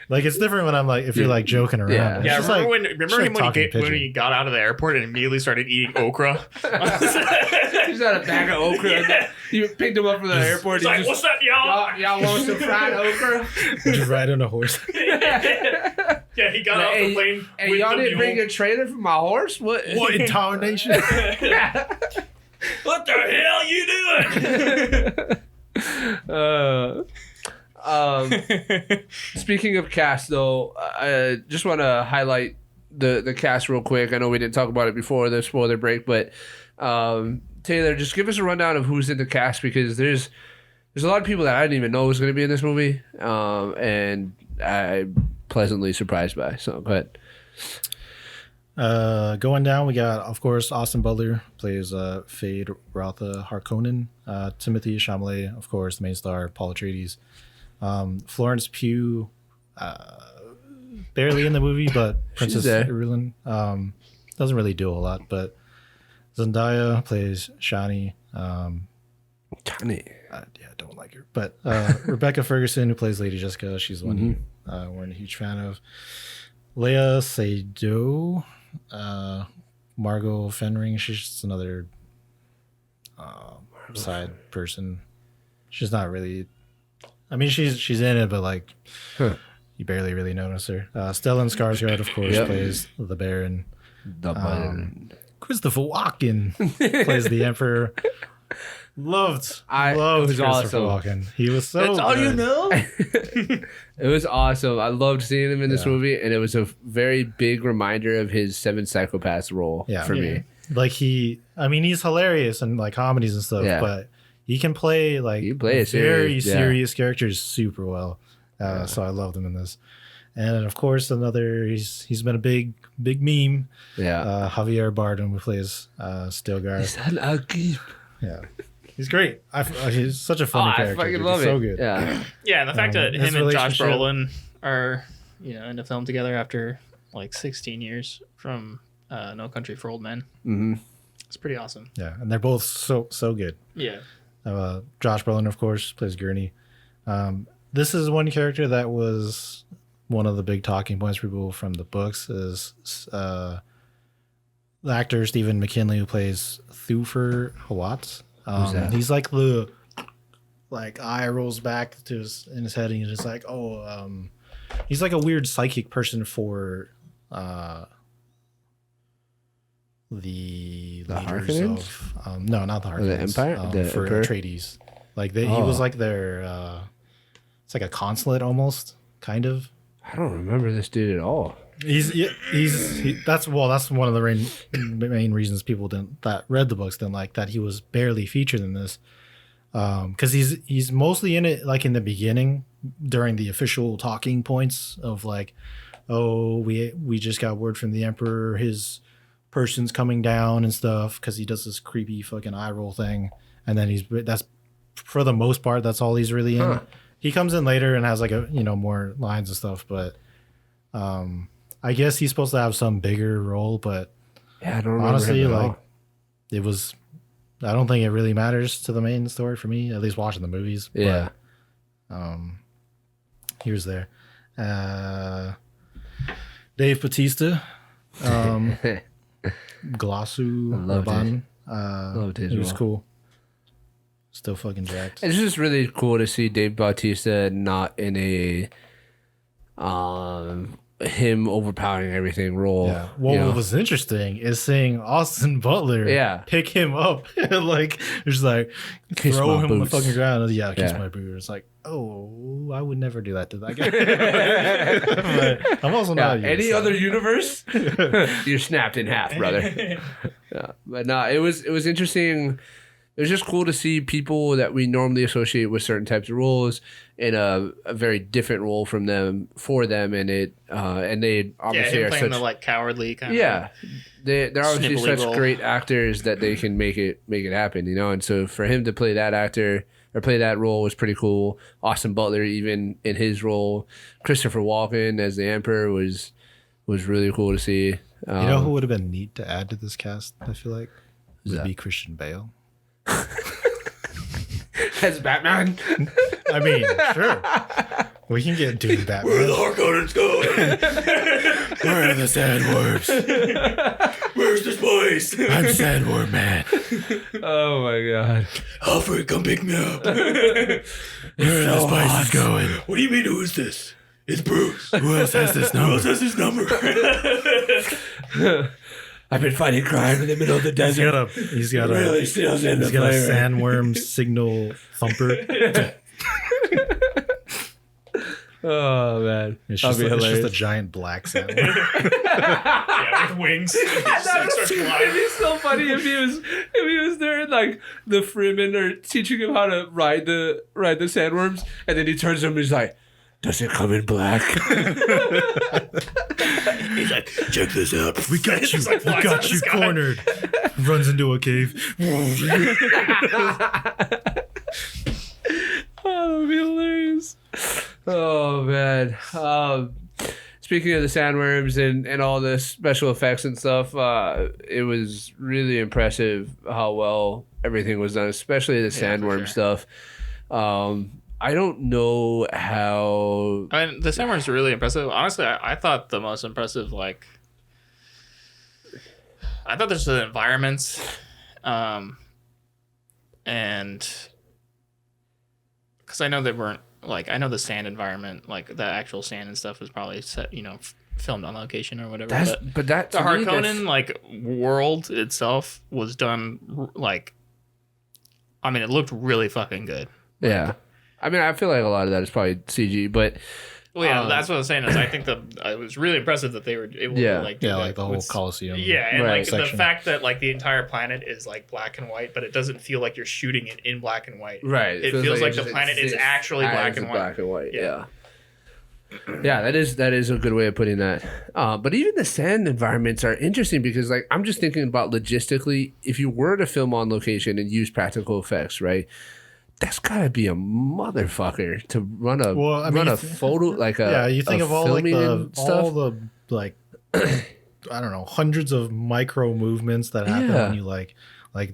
Speaker 2: Like it's different when I'm like, if you're like joking around.
Speaker 1: Yeah.
Speaker 2: It's
Speaker 3: Yeah,
Speaker 2: just
Speaker 3: remember
Speaker 2: like-
Speaker 3: when?
Speaker 2: it's
Speaker 3: Remember
Speaker 2: like
Speaker 3: him when
Speaker 2: talking
Speaker 3: when
Speaker 2: pigeon.
Speaker 3: he got out of the airport and immediately started eating okra?
Speaker 1: He's got a bag of okra.
Speaker 3: Yeah.
Speaker 1: You picked him up from the airport.
Speaker 3: He's like, "What's up, y'all?"
Speaker 1: Y'all want some fried okra?
Speaker 2: just ride on a horse.
Speaker 3: Yeah, he got off the plane.
Speaker 1: And
Speaker 3: with
Speaker 1: y'all
Speaker 3: the
Speaker 1: didn't bring
Speaker 3: mule.
Speaker 1: a trailer for my horse? What?
Speaker 2: What in tarnation?
Speaker 3: What the hell you doing?
Speaker 1: Speaking of cast, though, I just want to highlight the cast real quick. I know we didn't talk about it before the spoiler break, but Taylor, just give us a rundown of who's in the cast, because there's a lot of people that I didn't even know was going to be in this movie, and I'm pleasantly surprised by. So go ahead.
Speaker 2: Going down, we got, of course, Austin Butler plays Fade Rotha Harkonnen. Timothy Chalamet, of course, the main star, Paul Atreides. Florence Pugh, barely in the movie, but Princess
Speaker 1: there.
Speaker 2: Irulan doesn't really do a lot. But Zendaya plays Shani.
Speaker 1: Tony.
Speaker 2: I don't like her. But Rebecca Ferguson, who plays Lady Jessica, she's the one who we're a huge fan of. Leia Seydoux, Margot Fenring, she's just another side person. She's not really. I mean, she's in it, but like you barely really notice her. Stellan Skarsgård, of course, plays the Baron.
Speaker 1: The button.
Speaker 2: Christopher Walken plays the Emperor. Loved
Speaker 1: It was
Speaker 2: Christopher
Speaker 1: awesome.
Speaker 2: Walken. He was so.
Speaker 3: That's all you
Speaker 2: good.
Speaker 3: know?
Speaker 1: It was awesome. I loved seeing him in this movie, and it was a very big reminder of his Seven Psychopaths role for me.
Speaker 2: Like he's hilarious in like comedies and stuff,
Speaker 1: Yeah.
Speaker 2: but he can play like
Speaker 1: He plays
Speaker 2: very
Speaker 1: serious,
Speaker 2: serious characters super well. So I loved him in this. And of course, he's been a big meme.
Speaker 1: Yeah.
Speaker 2: Javier Bardem, who plays Stilgar.
Speaker 1: Lisan Al Gaib.
Speaker 2: Yeah, he's great. He's such a funny
Speaker 1: I
Speaker 2: character.
Speaker 1: fucking
Speaker 2: dude.
Speaker 1: love
Speaker 2: He's
Speaker 1: it.
Speaker 2: so good.
Speaker 1: Yeah.
Speaker 3: Yeah, and the fact that
Speaker 2: his
Speaker 3: him and Josh
Speaker 2: relationship-
Speaker 3: Brolin are, in a film together after like 16 years from No Country for Old Men.
Speaker 1: Mm-hmm.
Speaker 3: It's pretty awesome.
Speaker 2: Yeah, and they're both so good.
Speaker 3: Yeah.
Speaker 2: Josh Brolin, of course, plays Gurney. This is one character that was one of the big talking points for people from the books is the actor Stephen McKinley, who plays Thufir Hawat.
Speaker 1: Who's that?
Speaker 2: He's like eye rolls back to in his head, and he's just like, he's like a weird psychic person for the leaders
Speaker 1: Harkonnens?
Speaker 2: of no, not the Harkonnens.
Speaker 1: the Empire? The
Speaker 2: for
Speaker 1: Emperor?
Speaker 2: Atreides. Like he was like their it's like a consulate almost, kind of.
Speaker 1: I don't remember this dude at all.
Speaker 2: That's one of the main reasons people that read the books didn't like that he was barely featured in this, because he's mostly in it like in the beginning during the official talking points of like, oh, we just got word from the Emperor, his person's coming down and stuff, because he does this creepy fucking eye roll thing, and then that's for the most part that's all he's really in.
Speaker 1: Huh.
Speaker 2: He comes in later and has like a more lines and stuff, but I guess he's supposed to have some bigger role, but
Speaker 1: Yeah, I don't remember
Speaker 2: honestly,
Speaker 1: him at
Speaker 2: like
Speaker 1: all.
Speaker 2: it was. I don't think it really matters to the main story for me, at least watching the movies.
Speaker 1: Yeah.
Speaker 2: But, he was there. Dave Bautista, Glossu
Speaker 1: loved
Speaker 2: Raban.
Speaker 1: Loved it
Speaker 2: He
Speaker 1: as
Speaker 2: was
Speaker 1: well.
Speaker 2: cool. Still fucking jacked.
Speaker 1: It's just really cool to see Dave Bautista not in a him overpowering everything role.
Speaker 2: Yeah. What
Speaker 1: you know?
Speaker 2: was interesting is seeing Austin Butler pick him up. Like, just like
Speaker 1: Kiss
Speaker 2: throw
Speaker 1: my
Speaker 2: him on the
Speaker 1: boots.
Speaker 2: fucking ground. Yeah, kiss
Speaker 1: Yeah.
Speaker 2: my boot. It's like, oh, I would never do that to that guy. But I'm also
Speaker 1: Yeah,
Speaker 2: not
Speaker 1: any other universe, you're snapped in half, brother. Yeah, but no, it was interesting. It was just cool to see people that we normally associate with certain types of roles in a very different role from them for them, and it and they obviously
Speaker 3: him
Speaker 1: are
Speaker 3: playing
Speaker 1: such
Speaker 3: the like cowardly kind of
Speaker 1: they're obviously
Speaker 3: snivelly
Speaker 1: such
Speaker 3: role.
Speaker 1: great actors that they can make it happen, you know. And so for him to play that actor or play that role was pretty cool. Austin Butler, even in his role, Christopher Walken as the Emperor was really cool to see.
Speaker 2: You know who would have been neat to add to this cast? I feel like would
Speaker 1: that?
Speaker 2: be Christian Bale.
Speaker 1: as Batman.
Speaker 2: I mean, sure, we can get Dune Batman.
Speaker 5: Where the Harkonnens going?
Speaker 2: Where are the sandworms?
Speaker 5: Where's the spice?
Speaker 2: I'm Sandworm Man.
Speaker 1: Oh my god.
Speaker 5: Alfred, come pick me up.
Speaker 2: Where are the spices going?
Speaker 5: What do you mean, who is this? It's Bruce.
Speaker 2: Who else has this
Speaker 5: Who
Speaker 2: number?
Speaker 5: else has his number?
Speaker 1: I've been fighting crime in the middle of the desert.
Speaker 2: He's got a
Speaker 5: Really steals in the
Speaker 2: he's got a
Speaker 5: flavor.
Speaker 2: sandworm signal thumper.
Speaker 1: Oh man.
Speaker 2: It's
Speaker 1: That'd
Speaker 2: just,
Speaker 1: be
Speaker 2: it's just a
Speaker 1: hilarious.
Speaker 2: giant black sandworm.
Speaker 3: yeah, with wings.
Speaker 1: It'd be so funny if he was there and like the Freemen are teaching him how to ride the sandworms, and then he turns to him and he's like, "Does it come in black?"
Speaker 5: He's like, check this out.
Speaker 2: We got you.
Speaker 3: like
Speaker 2: We
Speaker 3: flies out
Speaker 2: got
Speaker 3: of
Speaker 2: you
Speaker 3: the sky.
Speaker 2: cornered. Runs into a cave.
Speaker 1: Oh, that would be hilarious. Oh man. Speaking of the sandworms and all the special effects and stuff, it was really impressive how well everything was done, especially the sandworm
Speaker 3: sure.
Speaker 1: stuff. I don't know how.
Speaker 3: I mean, the sandworms are really impressive. Honestly, I thought the most impressive, like, I thought there's the environments, and because I know they weren't like, I know the sand environment, like the actual sand and stuff was probably set, filmed on location or whatever.
Speaker 1: But that
Speaker 3: The
Speaker 1: to me, that's-
Speaker 3: Harkonnen like world itself was done like, I mean, it looked really fucking good.
Speaker 1: Yeah. I mean, I feel like a lot of that is probably CG, but
Speaker 3: Well, yeah, that's what I'm saying. Is I think it was really impressive that they were able
Speaker 1: Yeah.
Speaker 3: to like do
Speaker 2: Yeah,
Speaker 3: that
Speaker 2: like the whole
Speaker 3: with-
Speaker 2: Colosseum.
Speaker 3: Yeah, and
Speaker 1: Right.
Speaker 3: like the
Speaker 2: section.
Speaker 3: fact that like the entire planet is like black and white, but it doesn't feel like you're shooting it in black and white.
Speaker 1: right,
Speaker 3: It feels like
Speaker 1: it
Speaker 3: the
Speaker 1: just
Speaker 3: planet is
Speaker 1: exists
Speaker 3: actually
Speaker 1: as
Speaker 3: black and white.
Speaker 1: Black and white.
Speaker 3: Yeah.
Speaker 1: Yeah, that is a good way of putting that. But even the sand environments are interesting because, like, I'm just thinking about logistically. If you were to film on location and use practical effects, right? That's gotta be a motherfucker to run a
Speaker 2: Well, I mean,
Speaker 1: run a
Speaker 2: you
Speaker 1: photo like a
Speaker 2: Yeah, you think
Speaker 1: a
Speaker 2: of all like
Speaker 1: filming
Speaker 2: the
Speaker 1: and stuff.
Speaker 2: all the like I don't know, hundreds of micro movements that happen
Speaker 1: Yeah.
Speaker 2: when you like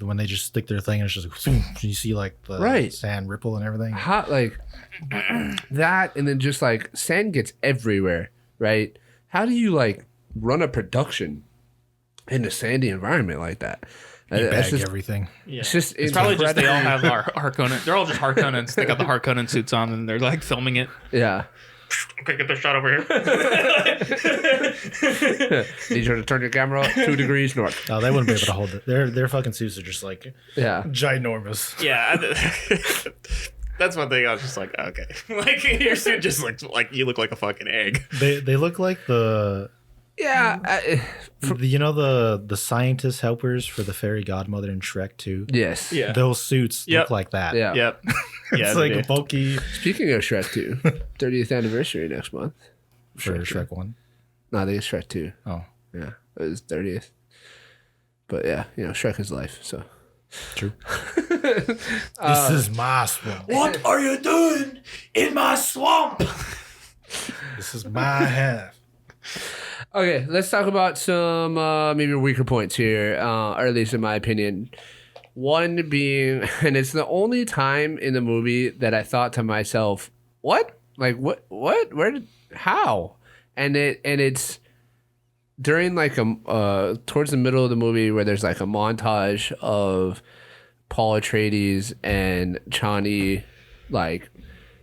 Speaker 2: when they just stick their thing and it's just like, zoom, and you see like the
Speaker 1: Right.
Speaker 2: sand ripple and everything.
Speaker 1: Hot like that, and then just like sand gets everywhere, right? How do you like run a production in a sandy environment like that?
Speaker 2: You
Speaker 1: That's
Speaker 2: bag
Speaker 1: just-
Speaker 2: everything.
Speaker 3: Yeah.
Speaker 1: It's just
Speaker 3: It's probably just they all
Speaker 1: incredible.
Speaker 3: have Harkonnen. They're all just Harkonnens. They got the Harkonnen suits on and they're like filming it.
Speaker 1: Yeah.
Speaker 3: Okay, get the shot over here.
Speaker 1: Need you to turn your camera up 2 degrees north.
Speaker 2: No, they wouldn't be able to hold it. Their fucking suits are just like
Speaker 1: Yeah.
Speaker 2: ginormous.
Speaker 3: Yeah. That's one thing I was just like, okay. Like, your suit just looks like you look like a fucking egg.
Speaker 2: They look like
Speaker 1: Yeah.
Speaker 2: the scientist helpers for the fairy godmother in Shrek 2.
Speaker 1: Yes.
Speaker 3: Yeah.
Speaker 2: Those suits
Speaker 3: Yep.
Speaker 2: look like that.
Speaker 1: Yeah.
Speaker 3: Yep.
Speaker 2: It's
Speaker 3: Yeah,
Speaker 2: like
Speaker 3: they
Speaker 2: a
Speaker 3: do.
Speaker 2: bulky
Speaker 1: Speaking of Shrek 2, 30th anniversary next month.
Speaker 2: for Shrek 1.
Speaker 1: No, I think it's Shrek 2.
Speaker 2: Oh,
Speaker 1: Yeah. It was 30th. But yeah, Shrek is life, so.
Speaker 2: true. This is my swamp.
Speaker 5: What are you doing in my swamp?
Speaker 2: This is my half.
Speaker 1: Okay, let's talk about some maybe weaker points here, or at least in my opinion. One being, and it's the only time in the movie that I thought to myself, "What? Like what? Where did? How?" And it's during like towards the middle of the movie where there's like a montage of Paul Atreides and Chani like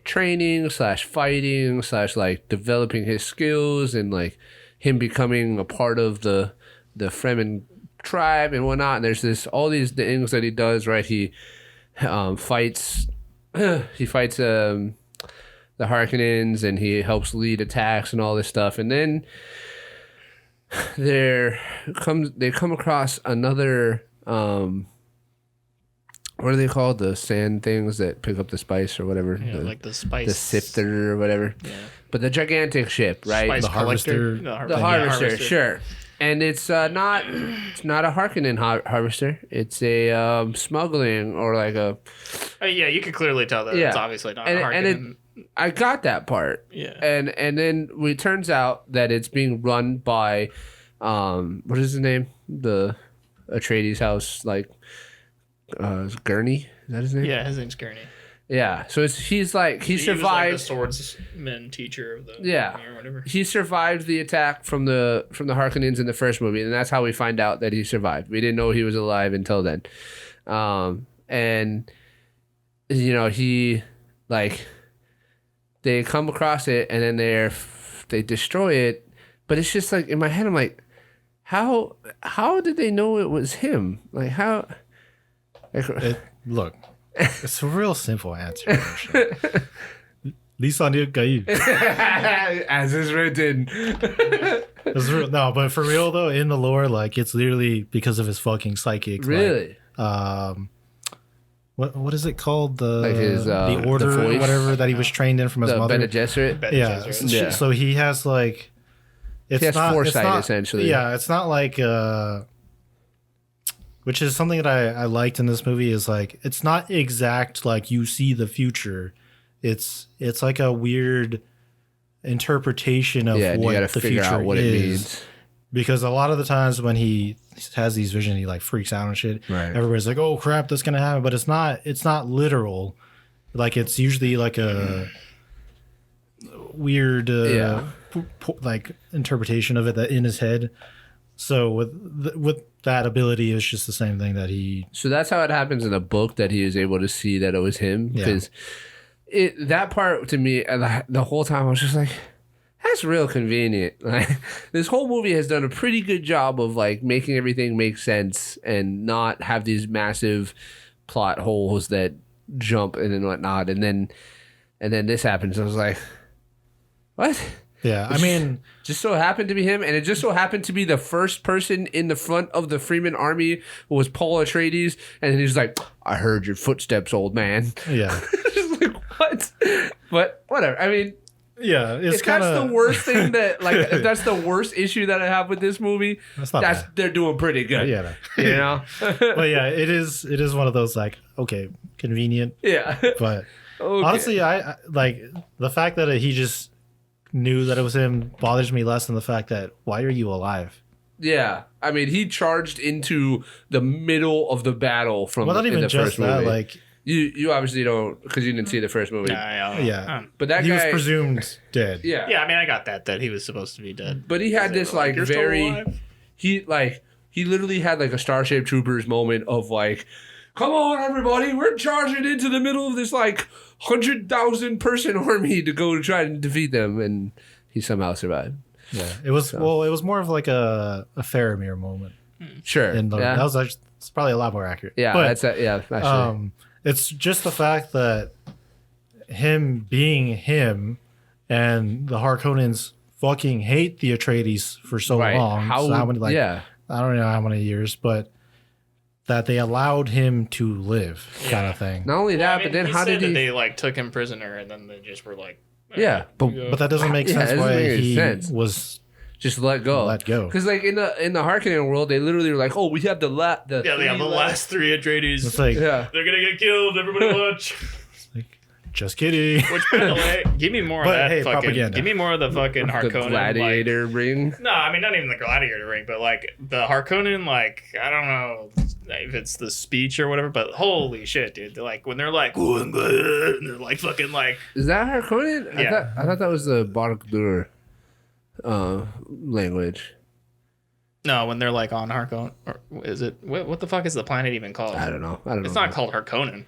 Speaker 1: training / fighting / like developing his skills and like him becoming a part of the Fremen tribe and whatnot. And there's all these things that he does, right? He fights the Harkonnens and he helps lead attacks and all this stuff. And then they come across another what are they called? The sand things that pick up the spice or whatever.
Speaker 3: Yeah, like the spice.
Speaker 1: The sifter or whatever.
Speaker 3: Yeah.
Speaker 1: But the gigantic ship, right?
Speaker 3: Spice
Speaker 2: The harvester.
Speaker 3: collector.
Speaker 1: The harvester, sure. And it's not a Harkonnen harvester. It's a smuggling or like a.
Speaker 3: Yeah, you can clearly tell that
Speaker 1: Yeah.
Speaker 3: it's obviously not
Speaker 1: And
Speaker 3: Harkonnen.
Speaker 1: I got that part.
Speaker 3: Yeah.
Speaker 1: And then it turns out that it's being run by, what is his name? The Atreides house, like, Gurney. Is that his name?
Speaker 3: Yeah, his name's Gurney.
Speaker 1: Yeah. So he's like he
Speaker 3: He
Speaker 1: survived.
Speaker 3: was like the swordsman teacher of the
Speaker 1: Yeah.
Speaker 3: army or whatever.
Speaker 1: He survived the attack from the Harkonnens in the first movie, and that's how we find out that he survived. We didn't know he was alive until then. And he like they come across it and then they destroy it, but it's just like in my head I'm like, how did they know it was him? Like how?
Speaker 2: Look, it's a real simple answer. Lisan Al Gaib.
Speaker 1: As is written.
Speaker 2: No, but for real though, in the lore, like it's literally because of his fucking psychic.
Speaker 1: Really?
Speaker 2: Like, what is it called?
Speaker 1: Like his,
Speaker 2: the order
Speaker 1: the
Speaker 2: or
Speaker 1: voice?
Speaker 2: whatever that he was trained in from his
Speaker 1: The
Speaker 2: mother.
Speaker 1: Bene Gesserit?
Speaker 2: Yeah.
Speaker 1: Yeah.
Speaker 2: So he has like. It's
Speaker 1: He has
Speaker 2: not,
Speaker 1: foresight,
Speaker 2: it's not,
Speaker 1: essentially.
Speaker 2: Yeah, it's not like. Which is something that I liked in this movie is like it's not exact like you see the future. It's like a weird interpretation of
Speaker 1: Yeah, and you
Speaker 2: what
Speaker 1: gotta
Speaker 2: the
Speaker 1: figure
Speaker 2: future
Speaker 1: out what
Speaker 2: is.
Speaker 1: it means.
Speaker 2: Because a lot of the times when he has these visions, he like freaks out and shit.
Speaker 1: Right.
Speaker 2: Everybody's like, "Oh crap, that's gonna happen," but it's not literal. Like it's usually like a weird, like interpretation of it that in his head. So with that ability, it's just the same thing that he.
Speaker 1: So that's how it happens in the book that he was able to see that it was him.
Speaker 2: Yeah.
Speaker 1: Because that part to me, the whole time I was just like, that's real convenient. Like this whole movie has done a pretty good job of like making everything make sense and not have these massive plot holes that jump and whatnot. And then this happens. I was like, what?
Speaker 2: Yeah, I mean,
Speaker 1: Just so happened to be him, and it just so happened to be the first person in the front of the Freeman army was Paul Atreides, and he's like, "I heard your footsteps, old man."
Speaker 2: yeah,
Speaker 1: Just like what? But whatever. I mean,
Speaker 2: yeah. It's
Speaker 1: if
Speaker 2: kind
Speaker 1: that's
Speaker 2: of
Speaker 1: the worst thing that, like, if that's the worst issue that I have with this movie,
Speaker 2: That's not bad.
Speaker 1: they're doing pretty good.
Speaker 2: Yeah,
Speaker 1: You know?
Speaker 2: but yeah, it is one of those like okay, convenient,
Speaker 1: Yeah.
Speaker 2: but
Speaker 1: Okay.
Speaker 2: honestly, I like the fact that he just knew that it was him bothers me less than the fact that why are you alive?
Speaker 1: Yeah. I mean, he charged into the middle of the battle from
Speaker 2: Well, not
Speaker 1: in
Speaker 2: even
Speaker 1: the
Speaker 2: just
Speaker 1: first
Speaker 2: that,
Speaker 1: movie.
Speaker 2: like
Speaker 1: You obviously don't, because you didn't see the first movie.
Speaker 2: yeah,
Speaker 1: But that
Speaker 2: he
Speaker 1: guy,
Speaker 2: was presumed dead.
Speaker 1: yeah.
Speaker 3: Yeah, I mean, I got that he was supposed to be dead.
Speaker 1: But he had this like
Speaker 3: You're still
Speaker 1: very,
Speaker 3: alive?
Speaker 1: he literally had like a Starship Troopers moment of like, come on, everybody, we're charging into the middle of this like 100,000 person army to go try and defeat them, and he somehow survived.
Speaker 2: Yeah, it was it was more of like a Faramir moment.
Speaker 1: Sure,
Speaker 2: And that was actually, it's probably a lot more accurate.
Speaker 1: yeah,
Speaker 2: but,
Speaker 1: that's actually.
Speaker 2: it's just the fact that him being him and the Harkonnens fucking hate the Atreides for so
Speaker 1: Right.
Speaker 2: long. How many, like,
Speaker 1: yeah.
Speaker 2: I don't know how many years, but that they allowed him to live, kind of thing.
Speaker 1: Not only that,
Speaker 3: I mean,
Speaker 1: but then
Speaker 3: he
Speaker 1: how
Speaker 3: said
Speaker 1: did he?
Speaker 3: that they like took him prisoner and then they just were like,
Speaker 1: Yeah, but
Speaker 2: But that doesn't make
Speaker 1: Yeah,
Speaker 2: sense
Speaker 1: it doesn't
Speaker 2: why
Speaker 1: make any
Speaker 2: he
Speaker 1: sense.
Speaker 2: was
Speaker 1: just let go.
Speaker 2: let go.
Speaker 1: Because like in the Harkonnen world, they literally were like, "Oh, we have the
Speaker 3: yeah, they have the last three Atreides.
Speaker 2: It's like,
Speaker 1: Yeah,
Speaker 3: They're gonna get killed. Everybody watch.
Speaker 2: just kidding.
Speaker 3: Which, by the way, give me more of
Speaker 2: But,
Speaker 3: that
Speaker 2: hey,
Speaker 3: fucking.
Speaker 2: propaganda.
Speaker 3: Give me more of the fucking
Speaker 1: the
Speaker 3: Harkonnen.
Speaker 1: gladiator ring.
Speaker 3: Like, no, I mean not even the gladiator ring, but like the Harkonnen. Like I don't know if it's the speech or whatever, but holy shit, dude! They're like when they're like, and they're like fucking like.
Speaker 1: Is that Harkonnen?
Speaker 3: Yeah.
Speaker 1: I thought that was the Bark-Dur language.
Speaker 3: No, when they're like on Harkonnen, or is it what the fuck is the planet even called?
Speaker 1: I don't know.
Speaker 3: It's not called Harkonnen.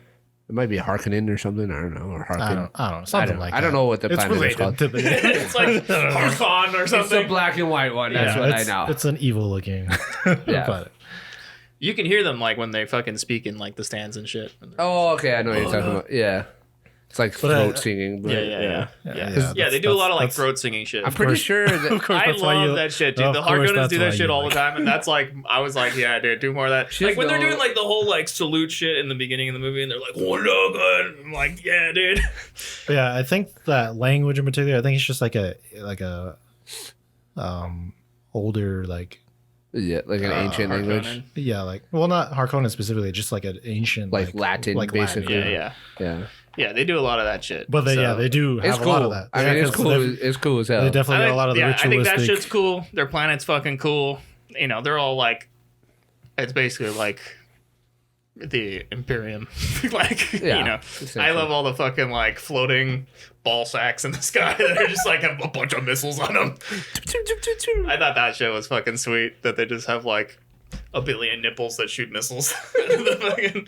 Speaker 1: It might be Harkonnen or something. I don't know. Or Harkonnen.
Speaker 2: I don't know. Something like that.
Speaker 1: I don't know what the
Speaker 2: It's
Speaker 1: planet is
Speaker 2: related
Speaker 1: called.
Speaker 2: to the.
Speaker 3: It's like Harkon or
Speaker 1: It's the
Speaker 3: something.
Speaker 1: black and white one. That's what I
Speaker 2: it's,
Speaker 1: know.
Speaker 2: It's an evil looking.
Speaker 1: Yeah.
Speaker 2: But
Speaker 3: You can hear them like when they fucking speak in like the stands and shit.
Speaker 1: Oh, okay. I know what you're talking about. Yeah. It's like throat singing. But,
Speaker 3: Yeah.
Speaker 2: yeah,
Speaker 3: Yeah, they do a lot of like
Speaker 2: that's-
Speaker 3: throat singing shit.
Speaker 1: I'm pretty sure that.
Speaker 2: Of course,
Speaker 3: I
Speaker 2: that's why
Speaker 3: love
Speaker 2: you-
Speaker 3: that shit, dude.
Speaker 2: Of
Speaker 3: The
Speaker 2: course,
Speaker 3: Harkonnens
Speaker 2: that's
Speaker 3: do
Speaker 2: why
Speaker 3: that shit
Speaker 2: you
Speaker 3: all
Speaker 2: like
Speaker 3: the time, and that's like, I was like, yeah, dude, do more of that.
Speaker 1: Shit,
Speaker 3: Like when they're
Speaker 1: though.
Speaker 3: doing like the whole like salute shit in the beginning of the movie, and they're like, oh no, good. I'm like, yeah, dude.
Speaker 2: Yeah, I think that language in particular, I think it's just like a older like
Speaker 1: Yeah, like an ancient language.
Speaker 3: Harkonnen.
Speaker 2: yeah, like well not Harkonnen specifically, just like an ancient
Speaker 1: Like Latin, basically.
Speaker 3: Yeah.
Speaker 1: Yeah.
Speaker 3: Yeah, they do a lot of that shit.
Speaker 2: But they,
Speaker 3: So-
Speaker 2: yeah, they do have
Speaker 1: It's
Speaker 2: a
Speaker 1: cool.
Speaker 2: lot of that.
Speaker 1: I mean,
Speaker 2: Yeah,
Speaker 1: it's
Speaker 2: 'cause
Speaker 1: cool.
Speaker 2: They,
Speaker 1: It's cool as hell.
Speaker 2: they definitely got a lot of the
Speaker 3: I think
Speaker 2: ritualistic.
Speaker 3: that shit's cool. Their planet's fucking cool. You know, they're all like, it's basically like the Imperium. Like,
Speaker 1: Yeah,
Speaker 3: you know,
Speaker 1: essentially.
Speaker 3: I love all the fucking like floating ball sacks in the sky that are just like have a bunch of missiles on them. I thought that shit was fucking sweet that they just have like a billion nipples that shoot missiles. The fucking-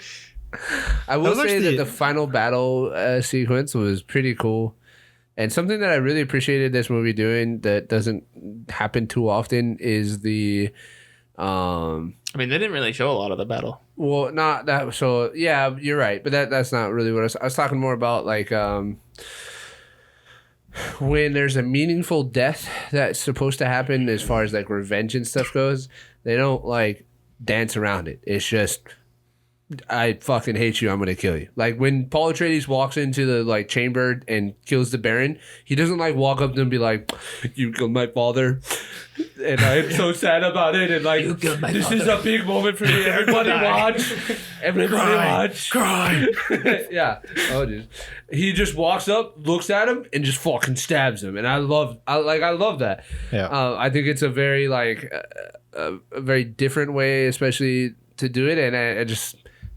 Speaker 1: I will
Speaker 2: Those are
Speaker 1: say that
Speaker 2: the-
Speaker 1: the final battle sequence was pretty cool. And something that I really appreciated this movie doing that doesn't happen too often is the
Speaker 3: I mean, they didn't really show a lot of the battle.
Speaker 1: well, not that so yeah, you're right, but that's not really what I was talking more about like when there's a meaningful death that's supposed to happen as far as like revenge and stuff goes, they don't like dance around it. It's just I fucking hate you. I'm gonna kill you. Like when Paul Atreides walks into the like chamber and kills the Baron, he doesn't like walk up to him and be like, "You killed my father," and I'm so sad about it. And like, this is a big moment for me. Everybody watch. Everybody watch.
Speaker 2: Cry.
Speaker 1: Yeah. Oh, dude. He just walks up, looks at him, and just fucking stabs him. And I love that.
Speaker 2: Yeah.
Speaker 1: I think it's a very like a very different way, especially to do it. And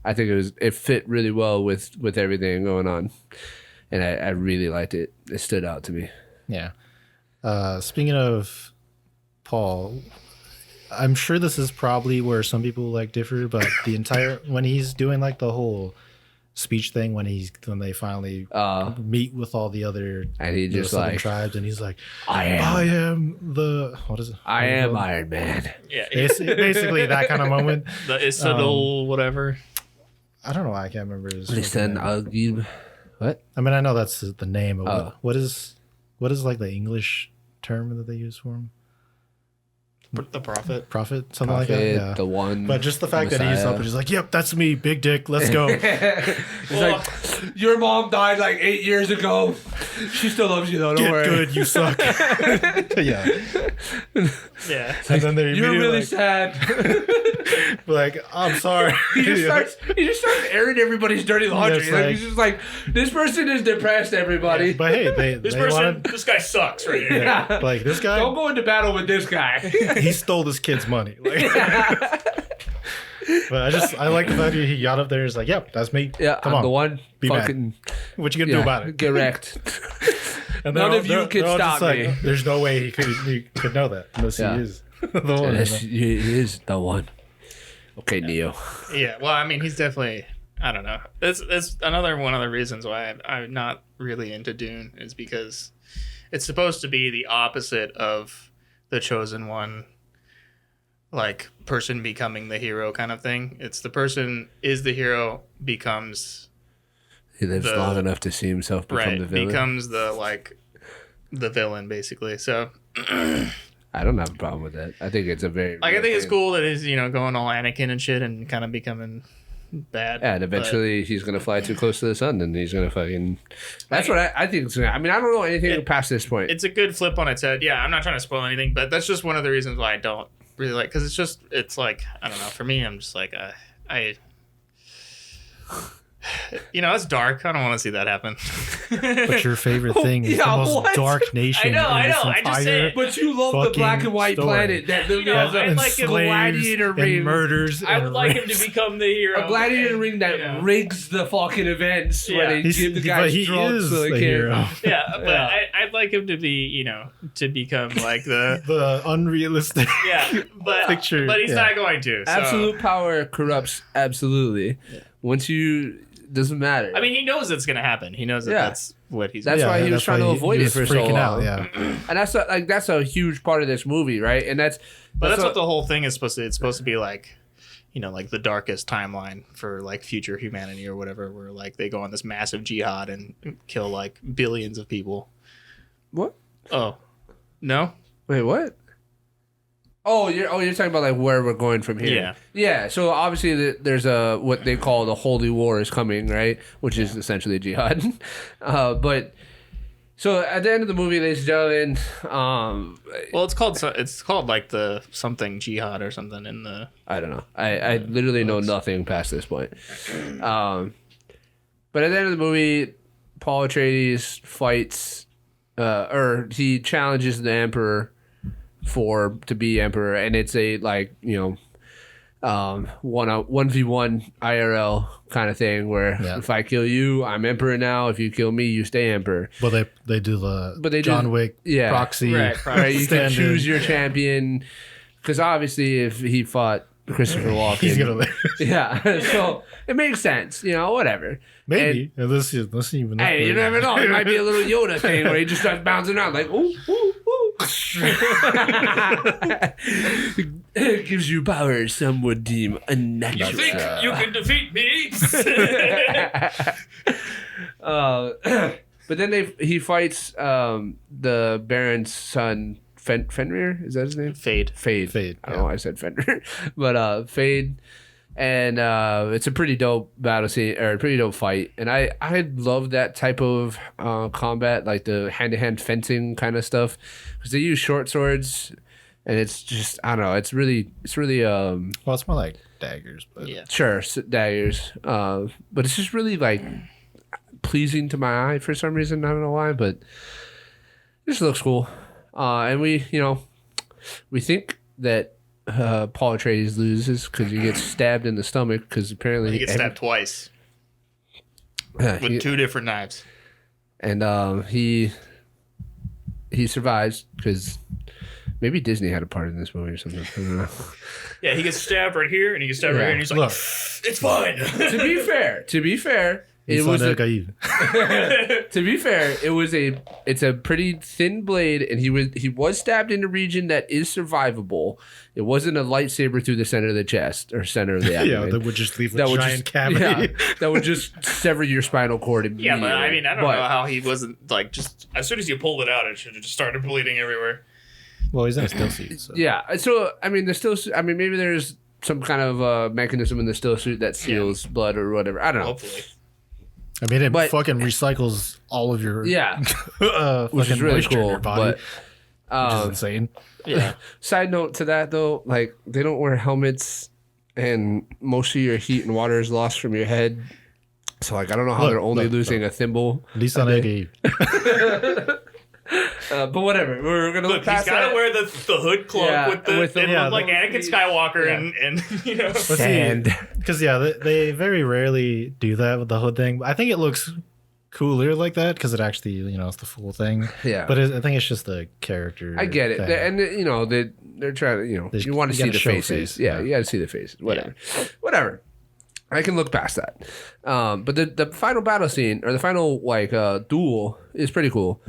Speaker 1: I think it fit really well with everything going on, and I really liked it. It stood out to me.
Speaker 2: Yeah. Speaking of Paul, I'm sure this is probably where some people like differ, but the entire when he's doing like the whole speech thing when they finally meet with all the other
Speaker 1: And he just
Speaker 2: southern
Speaker 1: like,
Speaker 2: tribes and he's like,
Speaker 1: I
Speaker 2: I
Speaker 1: am
Speaker 2: am the what is it?
Speaker 1: I am Iron Man.
Speaker 3: Yeah.
Speaker 2: Basically that kind of moment.
Speaker 3: The Isadol, whatever.
Speaker 2: I don't know why I can't remember his
Speaker 1: Lisan
Speaker 2: name.
Speaker 1: Al Gaib. What?
Speaker 2: I mean, I know that's the name. But
Speaker 1: Oh.
Speaker 2: what is like the English term that they use for him?
Speaker 3: The prophet.
Speaker 2: Prophet, something like that.
Speaker 1: Prophet,
Speaker 2: Yeah.
Speaker 1: the one.
Speaker 2: But just the fact that he's
Speaker 1: Messiah.
Speaker 2: up and he's like, "Yep, that's me, big dick. Let's go."
Speaker 1: He's like, your mom died like 8 years ago. She still loves you though. Don't
Speaker 2: Get
Speaker 1: worry.
Speaker 2: good, you suck. Yeah.
Speaker 3: Yeah.
Speaker 2: And then they
Speaker 1: You're
Speaker 2: immediately
Speaker 1: really sad.
Speaker 2: like, I'm sorry.
Speaker 1: He just starts airing everybody's dirty laundry.
Speaker 2: it's
Speaker 1: like,
Speaker 2: like-
Speaker 1: he's just like, this person is depressed. Everybody,
Speaker 2: But hey,
Speaker 3: This
Speaker 2: they
Speaker 3: person,
Speaker 2: wanted,
Speaker 3: this guy sucks right here.
Speaker 1: yeah.
Speaker 2: like this guy.
Speaker 1: Don't go into battle with this guy.
Speaker 2: He stole this kid's money. Like, but I like the fact that he got up there. He's like, "Yep, that's me.
Speaker 1: Yeah,
Speaker 2: Come
Speaker 1: I'm
Speaker 2: on,
Speaker 1: the one.
Speaker 2: Be mad.
Speaker 1: Fucking
Speaker 2: what you gonna
Speaker 1: yeah,
Speaker 2: do about it?"
Speaker 1: Get wrecked.
Speaker 2: And
Speaker 1: None
Speaker 2: they're
Speaker 1: of you
Speaker 2: they're
Speaker 1: can
Speaker 2: all
Speaker 1: stop
Speaker 2: just
Speaker 1: me.
Speaker 2: like, there's no way he could know that unless
Speaker 1: Yeah.
Speaker 2: he is the one.
Speaker 1: Yes, he is the one. Okay, Neo.
Speaker 3: Yeah, well, I mean, he's definitely. I don't know. It's another one of the reasons why I'm not really into Dune is because it's supposed to be the opposite of the chosen one, like person becoming the hero kind of thing. It's the person is the hero becomes
Speaker 1: He lives long enough to see himself become the villain.
Speaker 3: becomes the villain basically. So
Speaker 1: I don't have a problem with that. I think it's a very
Speaker 3: like I think it's cool that he's going all Anakin and shit and kind of becoming bad.
Speaker 1: Yeah, and eventually he's gonna fly too close to the sun, and he's gonna fucking. That's what I think. It's gonna, I mean, I don't know anything past this point.
Speaker 3: It's a good flip on its head. Yeah, I'm not trying to spoil anything, but that's just one of the reasons why I don't really like because it's like I don't know. For me, I'm just like it's dark. I don't want to see that happen.
Speaker 2: But your favorite thing is the most dark nation.
Speaker 3: I know.
Speaker 2: In this
Speaker 3: I just say
Speaker 2: entire
Speaker 3: it.
Speaker 1: But you love the black and white
Speaker 2: story.
Speaker 1: planet that literally has
Speaker 3: I'd
Speaker 1: a
Speaker 3: like him
Speaker 1: gladiator
Speaker 2: and
Speaker 1: ring.
Speaker 2: murders.
Speaker 3: I would
Speaker 2: and
Speaker 3: like him
Speaker 2: rapes.
Speaker 3: to become the hero.
Speaker 1: A gladiator ring that rigs the fucking events where they give the guys
Speaker 2: he
Speaker 1: drugs
Speaker 2: is
Speaker 1: so they
Speaker 2: the
Speaker 1: can't.
Speaker 2: hero.
Speaker 3: Yeah, but I'd like him to be, to become like the
Speaker 2: The unrealistic.
Speaker 3: but
Speaker 2: Picture,
Speaker 3: but he's
Speaker 2: yeah.
Speaker 3: not going to. So.
Speaker 1: Absolute power corrupts absolutely. Once you doesn't matter.
Speaker 3: I mean, he knows it's gonna happen. He knows that that's what he's.
Speaker 1: That's why he was trying to avoid it for so long.
Speaker 2: Out, yeah.
Speaker 1: And that's a huge part of this movie, right? And that's
Speaker 3: what the whole thing is supposed to. It's supposed to be like, like the darkest timeline for like future humanity or whatever, where like they go on this massive jihad and kill like billions of people.
Speaker 1: What?
Speaker 3: Oh, no.
Speaker 1: Wait, what? You're talking about like where we're going from here.
Speaker 3: Yeah.
Speaker 1: Yeah. So obviously there's what they call the Holy War is coming, right? Which is essentially jihad. But so at the end of the movie, ladies and gentlemen,
Speaker 3: Well, it's called like the something jihad or something in the.
Speaker 1: I don't know. I literally know nothing past this point. But at the end of the movie, Paul Atreides fights, or he challenges the Emperor to be emperor, and it's a 1v1 IRL kind of thing where if I kill you, I'm emperor now. If you kill me, you stay emperor.
Speaker 2: But they do the John Wick proxy.
Speaker 1: Right. You can choose your champion because obviously if he fought Christopher Walken,
Speaker 2: he's gonna live.
Speaker 1: Yeah, so it makes sense, whatever.
Speaker 2: Maybe unless even.
Speaker 1: Hey, you never know. It might be a little Yoda thing where he just starts bouncing around like ooh ooh ooh. It gives you power some would deem unnatural.
Speaker 3: You think you can defeat me?
Speaker 1: But then he fights the Baron's son. Fenrir, is that his name?
Speaker 3: Fade.
Speaker 1: I don't know why I said Fenrir, but Fade, and it's a pretty dope battle scene or a pretty dope fight, and I love that type of combat, like the hand-to-hand fencing kind of stuff, because they use short swords, and it's just I don't know, it's really
Speaker 2: well, it's more like daggers, but
Speaker 1: sure daggers, but it's just really like pleasing to my eye for some reason. I don't know why, but it just looks cool. And we think that Paul Atreides loses because he gets stabbed in the stomach because apparently
Speaker 3: he gets stabbed twice with two different knives,
Speaker 1: and he survives because maybe Disney had a part in this movie or something. I don't know.
Speaker 3: Yeah, he gets stabbed right here, and he gets stabbed right here, and he's like, "It's fine."
Speaker 1: To be fair. It was to be fair, it's a pretty thin blade, and he was stabbed in a region that is survivable. It wasn't a lightsaber through the center of the chest or center of the abdomen.
Speaker 2: that would just leave a giant cavity.
Speaker 1: Yeah, that would just sever your spinal cord immediately.
Speaker 3: Yeah, but I mean, I don't know how he wasn't like just as soon as you pulled it out, it should have just started bleeding everywhere.
Speaker 2: Well, he's in a still suit. So.
Speaker 1: Yeah, so I mean, maybe there's some kind of mechanism in the still suit that seals blood or whatever. I don't know.
Speaker 3: Hopefully.
Speaker 2: I mean, it fucking recycles all of your
Speaker 1: which is really cool.
Speaker 2: In your body, which is insane.
Speaker 3: Yeah.
Speaker 1: Side note to that though, like they don't wear helmets, and most of your heat and water is lost from your head. So like I don't know how they're only losing a thimble.
Speaker 2: Lisan Al Gaib.
Speaker 1: But whatever, we're gonna look past
Speaker 3: he's got
Speaker 1: that.
Speaker 3: to wear the hood cloak with like Anakin Skywalker and
Speaker 1: Sand.
Speaker 2: Because they very rarely do that with the hood thing. I think it looks cooler like that because it actually it's the full thing.
Speaker 1: Yeah.
Speaker 2: But I think it's just the character.
Speaker 1: I get it,
Speaker 2: thing.
Speaker 1: and they're trying to, you want to
Speaker 2: you
Speaker 1: see
Speaker 2: gotta
Speaker 1: the
Speaker 2: show
Speaker 1: faces.
Speaker 2: face,
Speaker 1: Yeah,
Speaker 2: yeah.
Speaker 1: you got to see the faces. Whatever. I can look past that. But the final battle scene or the final duel is pretty cool.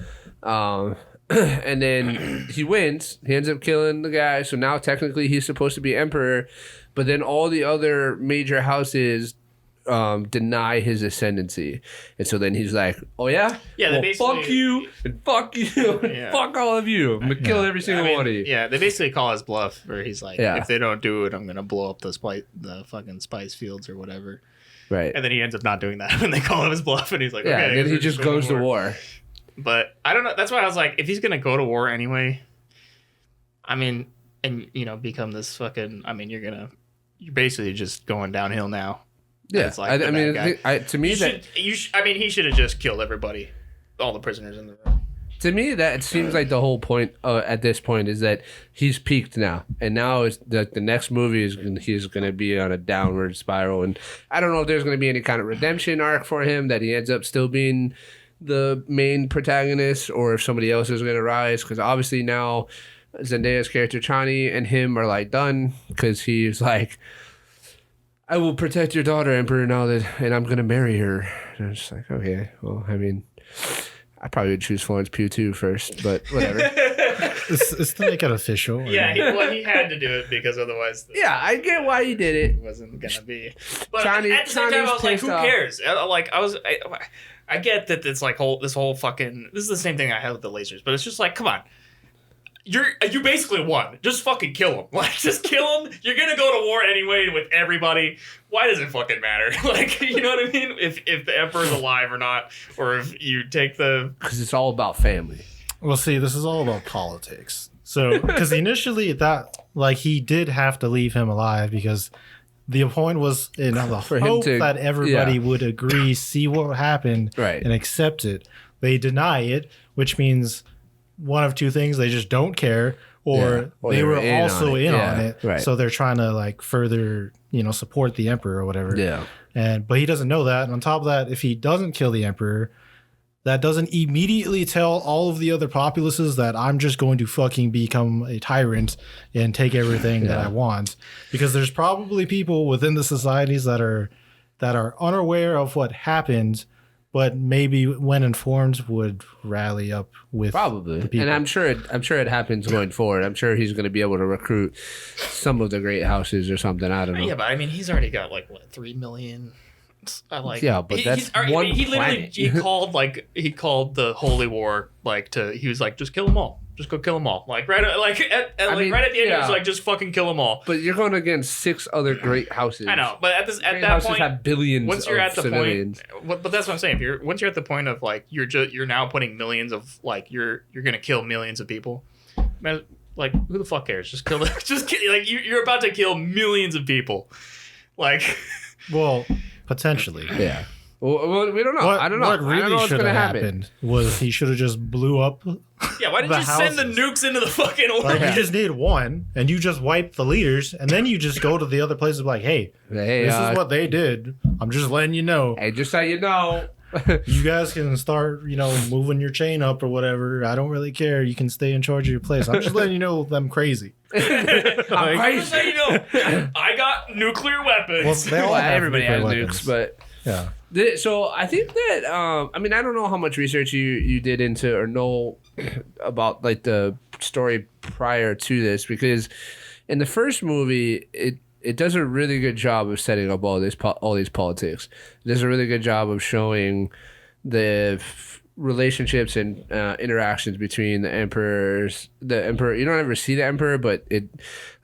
Speaker 1: And then he wins. He ends up killing the guy. So now technically he's supposed to be emperor. But then all the other major houses deny his ascendancy. And so then he's like, oh yeah?
Speaker 3: Yeah, they
Speaker 1: Well,
Speaker 3: basically-
Speaker 1: fuck you and fuck you and
Speaker 3: Yeah.
Speaker 1: fuck all of you. I'm going to kill every single one of you.
Speaker 3: Yeah, they basically call his bluff where he's like,
Speaker 1: Yeah.
Speaker 3: if they don't do it, I'm gonna blow up the fucking spice fields or whatever.
Speaker 1: Right.
Speaker 3: And then he ends up not doing that when they call him his bluff, and he's like,
Speaker 1: Yeah,
Speaker 3: okay.
Speaker 1: and then
Speaker 3: we're
Speaker 1: he just
Speaker 3: going
Speaker 1: goes to war.
Speaker 3: But I don't know. That's why I was like, if he's gonna go to war anyway, I mean, and become this fucking. I mean, you're basically just going downhill now.
Speaker 1: Yeah,
Speaker 3: It's like
Speaker 1: I
Speaker 3: the
Speaker 1: mean,
Speaker 3: bad guy.
Speaker 1: to me
Speaker 3: I mean, he should have just killed everybody, all the prisoners in the room.
Speaker 1: to me that it seems like the whole point at this point is that he's peaked now, and now is the next movie he's going to be on a downward spiral, and I don't know if there's going to be any kind of redemption arc for him that he ends up still being the main protagonist, or if somebody else is going to rise, because obviously now Zendaya's character Chani and him are like done, because he's like, I will protect your daughter, Emperor, and I'm going to marry her. And I'm just like, okay, well, I mean, I probably would choose Florence Pugh too first, but whatever.
Speaker 2: It's to make it official.
Speaker 3: Yeah, he had to do it because otherwise,
Speaker 1: Yeah, I get why you did it.
Speaker 3: it wasn't gonna be. But
Speaker 1: Chani-
Speaker 3: at the same time, I was like,
Speaker 1: Chani's
Speaker 3: who
Speaker 1: pissed off.
Speaker 3: cares? I get that it's like this whole fucking. This is the same thing I had with the lasers, but it's just like, come on. You basically won. Just fucking kill him. Like, just kill him. You're gonna go to war anyway with everybody. Why does it fucking matter? Like, you know what I mean? If the emperor's alive or not, or if you take the.
Speaker 1: Because it's all about family.
Speaker 2: Well, see, this is all about politics. So, because initially he did have to leave him alive because the point was the
Speaker 1: For him
Speaker 2: hope
Speaker 1: to-
Speaker 2: that everybody
Speaker 1: yeah.
Speaker 2: would agree, see what happened,
Speaker 1: Right.
Speaker 2: and accept it. They deny it, which means one of two things: they just don't care, or
Speaker 1: Yeah. Or
Speaker 2: they
Speaker 1: they
Speaker 2: were
Speaker 1: were in
Speaker 2: also
Speaker 1: on it.
Speaker 2: in
Speaker 1: Yeah,
Speaker 2: on it.
Speaker 1: right.
Speaker 2: So they're trying to further, support the emperor or whatever.
Speaker 1: Yeah.
Speaker 2: But he doesn't know that. And on top of that, if he doesn't kill the emperor, that doesn't immediately tell all of the other populaces that I'm just going to fucking become a tyrant and take everything that I want. Because there's probably people within the societies that are unaware of what happened, but maybe when informed would rally up with
Speaker 1: Probably.
Speaker 2: the people.
Speaker 1: And I'm sure it happens going forward. I'm sure he's going to be able to recruit some of the great houses or something. I don't know.
Speaker 3: Yeah, but I mean, he's already got 3 million.
Speaker 1: Yeah, but that's one
Speaker 3: he literally
Speaker 1: planet.
Speaker 3: he called the Holy War he was like, just kill them all. Just go kill them all. Right at the end, he was like, just fucking kill them all.
Speaker 1: But you're going against 6 other great houses.
Speaker 3: I know, but at
Speaker 1: Great
Speaker 3: that
Speaker 1: houses
Speaker 3: point,
Speaker 1: have billions
Speaker 3: once you're
Speaker 1: of
Speaker 3: at the
Speaker 1: civilians.
Speaker 3: point, but that's what I'm saying. Once you're at the point of you're now putting millions of you're gonna kill millions of people. Man, who the fuck cares? Just kill you're about to kill millions of people.
Speaker 2: Well, potentially.
Speaker 1: Yeah. Well, we don't know. I don't know.
Speaker 2: What
Speaker 1: I don't
Speaker 2: really
Speaker 1: know what's
Speaker 2: should
Speaker 1: going
Speaker 2: have
Speaker 1: to happen.
Speaker 2: happened was he should have just blew up.
Speaker 3: Yeah, why didn't
Speaker 2: The
Speaker 3: you send the
Speaker 2: houses.
Speaker 3: nukes into the fucking orbit?
Speaker 2: You just need one, and you just wipe the leaders, and then you just go to the other places like, hey,
Speaker 1: Hey,
Speaker 2: this is what they did. I'm just letting you know.
Speaker 1: Hey, just so you know.
Speaker 2: You guys can start, moving your chain up or whatever. I don't really care. You can stay in charge of your place. I'm just letting you know I'm crazy.
Speaker 1: I'm
Speaker 3: Just so you know, I got nuclear weapons.
Speaker 2: Well, they all have
Speaker 1: everybody has
Speaker 2: nuclear
Speaker 1: nukes,
Speaker 2: weapons.
Speaker 1: but
Speaker 2: Yeah.
Speaker 1: so I think that I don't know how much research you did into or know about the story prior to this, because in the first movie it does a really good job of setting up all these politics. It does a really good job of showing the relationships and interactions between the emperor. You don't ever see the emperor, but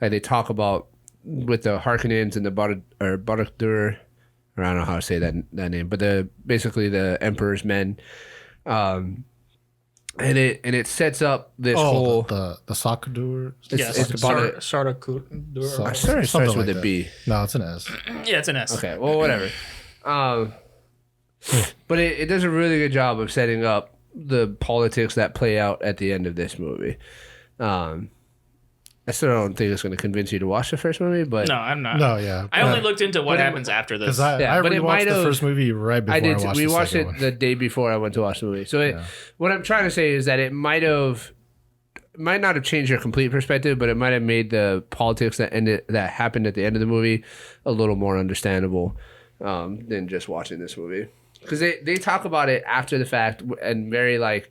Speaker 1: they talk about with the Harkonnens and the Barad-dûr. I don't know how to say that name, but basically the emperor's men, and it sets up this whole.
Speaker 2: the Sakadur.
Speaker 1: It's about it.
Speaker 3: Sardakur.
Speaker 1: I swear it starts with a B.
Speaker 2: No, it's an S.
Speaker 3: Yeah, it's an S.
Speaker 1: Okay, well, whatever. But it does a really good job of setting up the politics that play out at the end of this movie. I still don't think it's going to convince you to watch the first movie, but
Speaker 3: No, I'm not.
Speaker 2: No, yeah.
Speaker 3: I only looked into what happens after this.
Speaker 2: Because I
Speaker 1: Yeah, but it
Speaker 2: rewatched
Speaker 1: might
Speaker 2: the
Speaker 1: have-
Speaker 2: first movie right before
Speaker 1: I
Speaker 2: I
Speaker 1: did.
Speaker 2: watched
Speaker 1: We
Speaker 2: the
Speaker 1: watched
Speaker 2: second
Speaker 1: it
Speaker 2: one.
Speaker 1: the day before I went to watch the movie. So what I'm trying to say is that it might have might not have changed your complete perspective, but it might have made the politics that happened at the end of the movie a little more understandable than just watching this movie. Because they talk about it after the fact and very like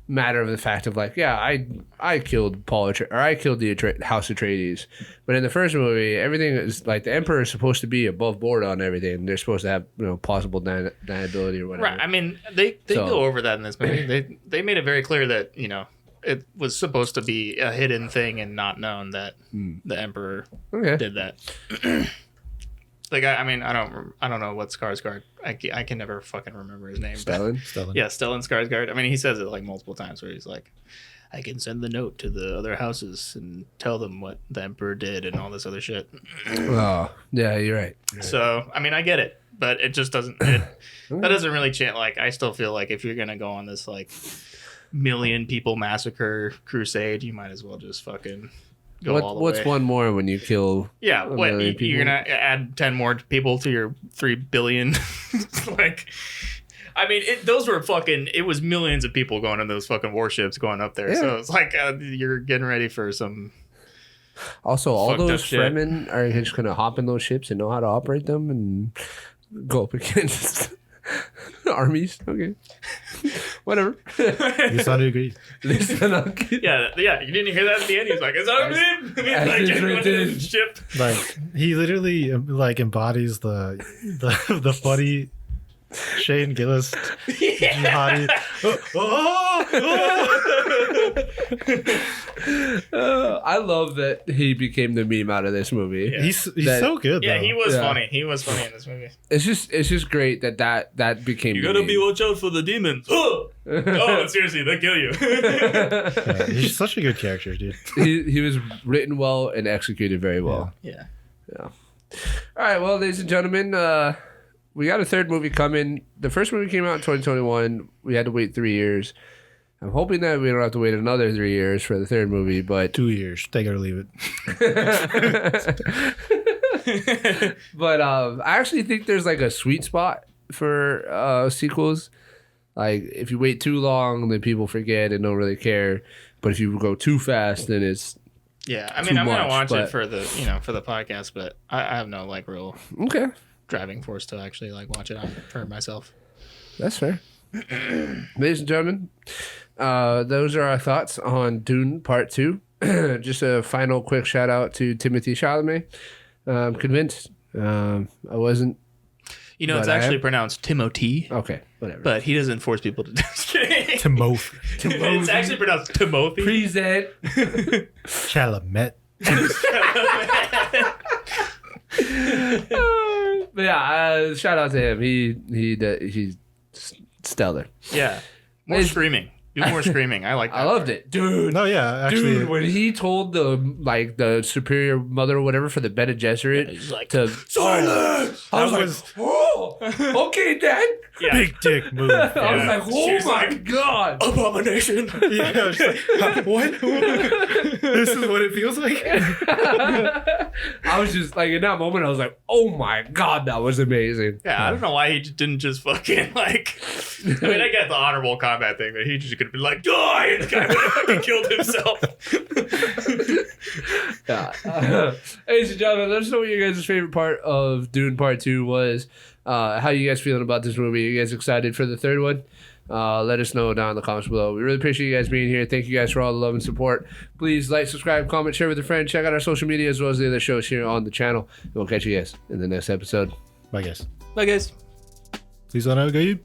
Speaker 1: matter of the fact of like, yeah, I killed I killed the House Atreides. But in the first movie, everything is like the Emperor is supposed to be above board on everything. They're supposed to have plausible deniability or whatever.
Speaker 3: Right. I mean, they go over that in this movie. They made it very clear that it was supposed to be a hidden thing and not known that the Emperor did that. Like, I mean, I don't know what Skarsgård. I can never fucking remember his name.
Speaker 1: Stellan?
Speaker 3: Yeah, Stellan Skarsgård. I mean, he says it like multiple times where he's like, I can send the note to the other houses and tell them what the Emperor did and all this other shit.
Speaker 1: Oh, yeah, you're right.
Speaker 3: So, I mean, I get it, but it just doesn't. That doesn't really change. Like, I still feel like if you're gonna go on this like million people massacre crusade, you might as well just fucking.
Speaker 1: What's one more when you kill?
Speaker 3: Yeah, you're gonna add 10 more people to your 3 billion? Like, I mean, those were fucking. It was millions of people going in those fucking warships going up there. Yeah. So it's like you're getting ready for some.
Speaker 1: Also, all those Fremen are just gonna hop in those ships and know how to operate them and go up against armies. Okay, whatever.
Speaker 2: Lisan Al Gaib.
Speaker 3: Yeah. You didn't hear that at the end. He's like, "Is that him?" Like, everyone in his ship.
Speaker 2: Like he literally like embodies the funny Shane Gillis jihadi.
Speaker 1: I love that he became the meme out of this movie.
Speaker 2: Yeah. He's so good.
Speaker 3: Yeah,
Speaker 2: though.
Speaker 3: he was funny. He was funny in this movie.
Speaker 1: It's just great that became.
Speaker 3: You gotta be watch out for the demons. Oh, seriously, they kill you.
Speaker 2: Yeah, he's such a good character, dude.
Speaker 1: He was written well and executed very well.
Speaker 3: Yeah.
Speaker 1: All right, well, ladies and gentlemen, we got a third movie coming. The first movie came out in 2021. We had to wait 3 years. I'm hoping that we don't have to wait another 3 years for the third movie, but
Speaker 2: 2 years. Take it or leave it.
Speaker 1: But I actually think there's like a sweet spot for sequels. Like if you wait too long, then people forget and don't really care. But if you go too fast, then it's
Speaker 3: I mean, I'm gonna watch it for the for the podcast, but I have no like real driving force to actually like watch it for myself.
Speaker 1: That's fair. Ladies and gentlemen, those are our thoughts on Dune Part 2. Just a final quick shout out to Timothée Chalamet. I'm convinced. I wasn't.
Speaker 3: It's actually pronounced Timothy.
Speaker 1: Okay, whatever.
Speaker 3: But he doesn't force people to.
Speaker 2: Timothy.
Speaker 3: It's actually pronounced Timothy.
Speaker 1: Present.
Speaker 2: Chalamet.
Speaker 1: But yeah, shout out to him. He's stellar.
Speaker 3: Yeah, more screaming. Do more screaming. I like that.
Speaker 1: I loved it, dude.
Speaker 2: No, yeah, actually,
Speaker 1: dude, when he told the superior mother or whatever for the Bene Gesserit to
Speaker 5: silence.
Speaker 1: I was like, oh, okay, Dad.
Speaker 3: Yeah.
Speaker 2: big dick move.
Speaker 1: I was like, oh my god,
Speaker 5: Abomination.
Speaker 2: Yeah, I was like, what? This is what it feels like.
Speaker 1: I was just like in that moment, I was like, oh my god, that was amazing.
Speaker 3: Yeah, I don't know why he didn't just fucking like. I mean, I get the honorable combat thing, but he just could have been like, die, and the guy would have fucking killed himself. Ladies and gentlemen, let us know what your guys' favorite part of Dune Part 2 was. How you guys feeling about this movie? Are you guys excited for the third one? Let us know down in the comments below. We really appreciate you guys being here. Thank you guys for all the love and support. Please like, subscribe, comment, share with a friend. Check out our social media as well as the other shows here on the channel. And we'll catch you guys in the next episode.
Speaker 2: Bye, guys.
Speaker 3: Bye, guys.
Speaker 2: Lisan Al Gaib.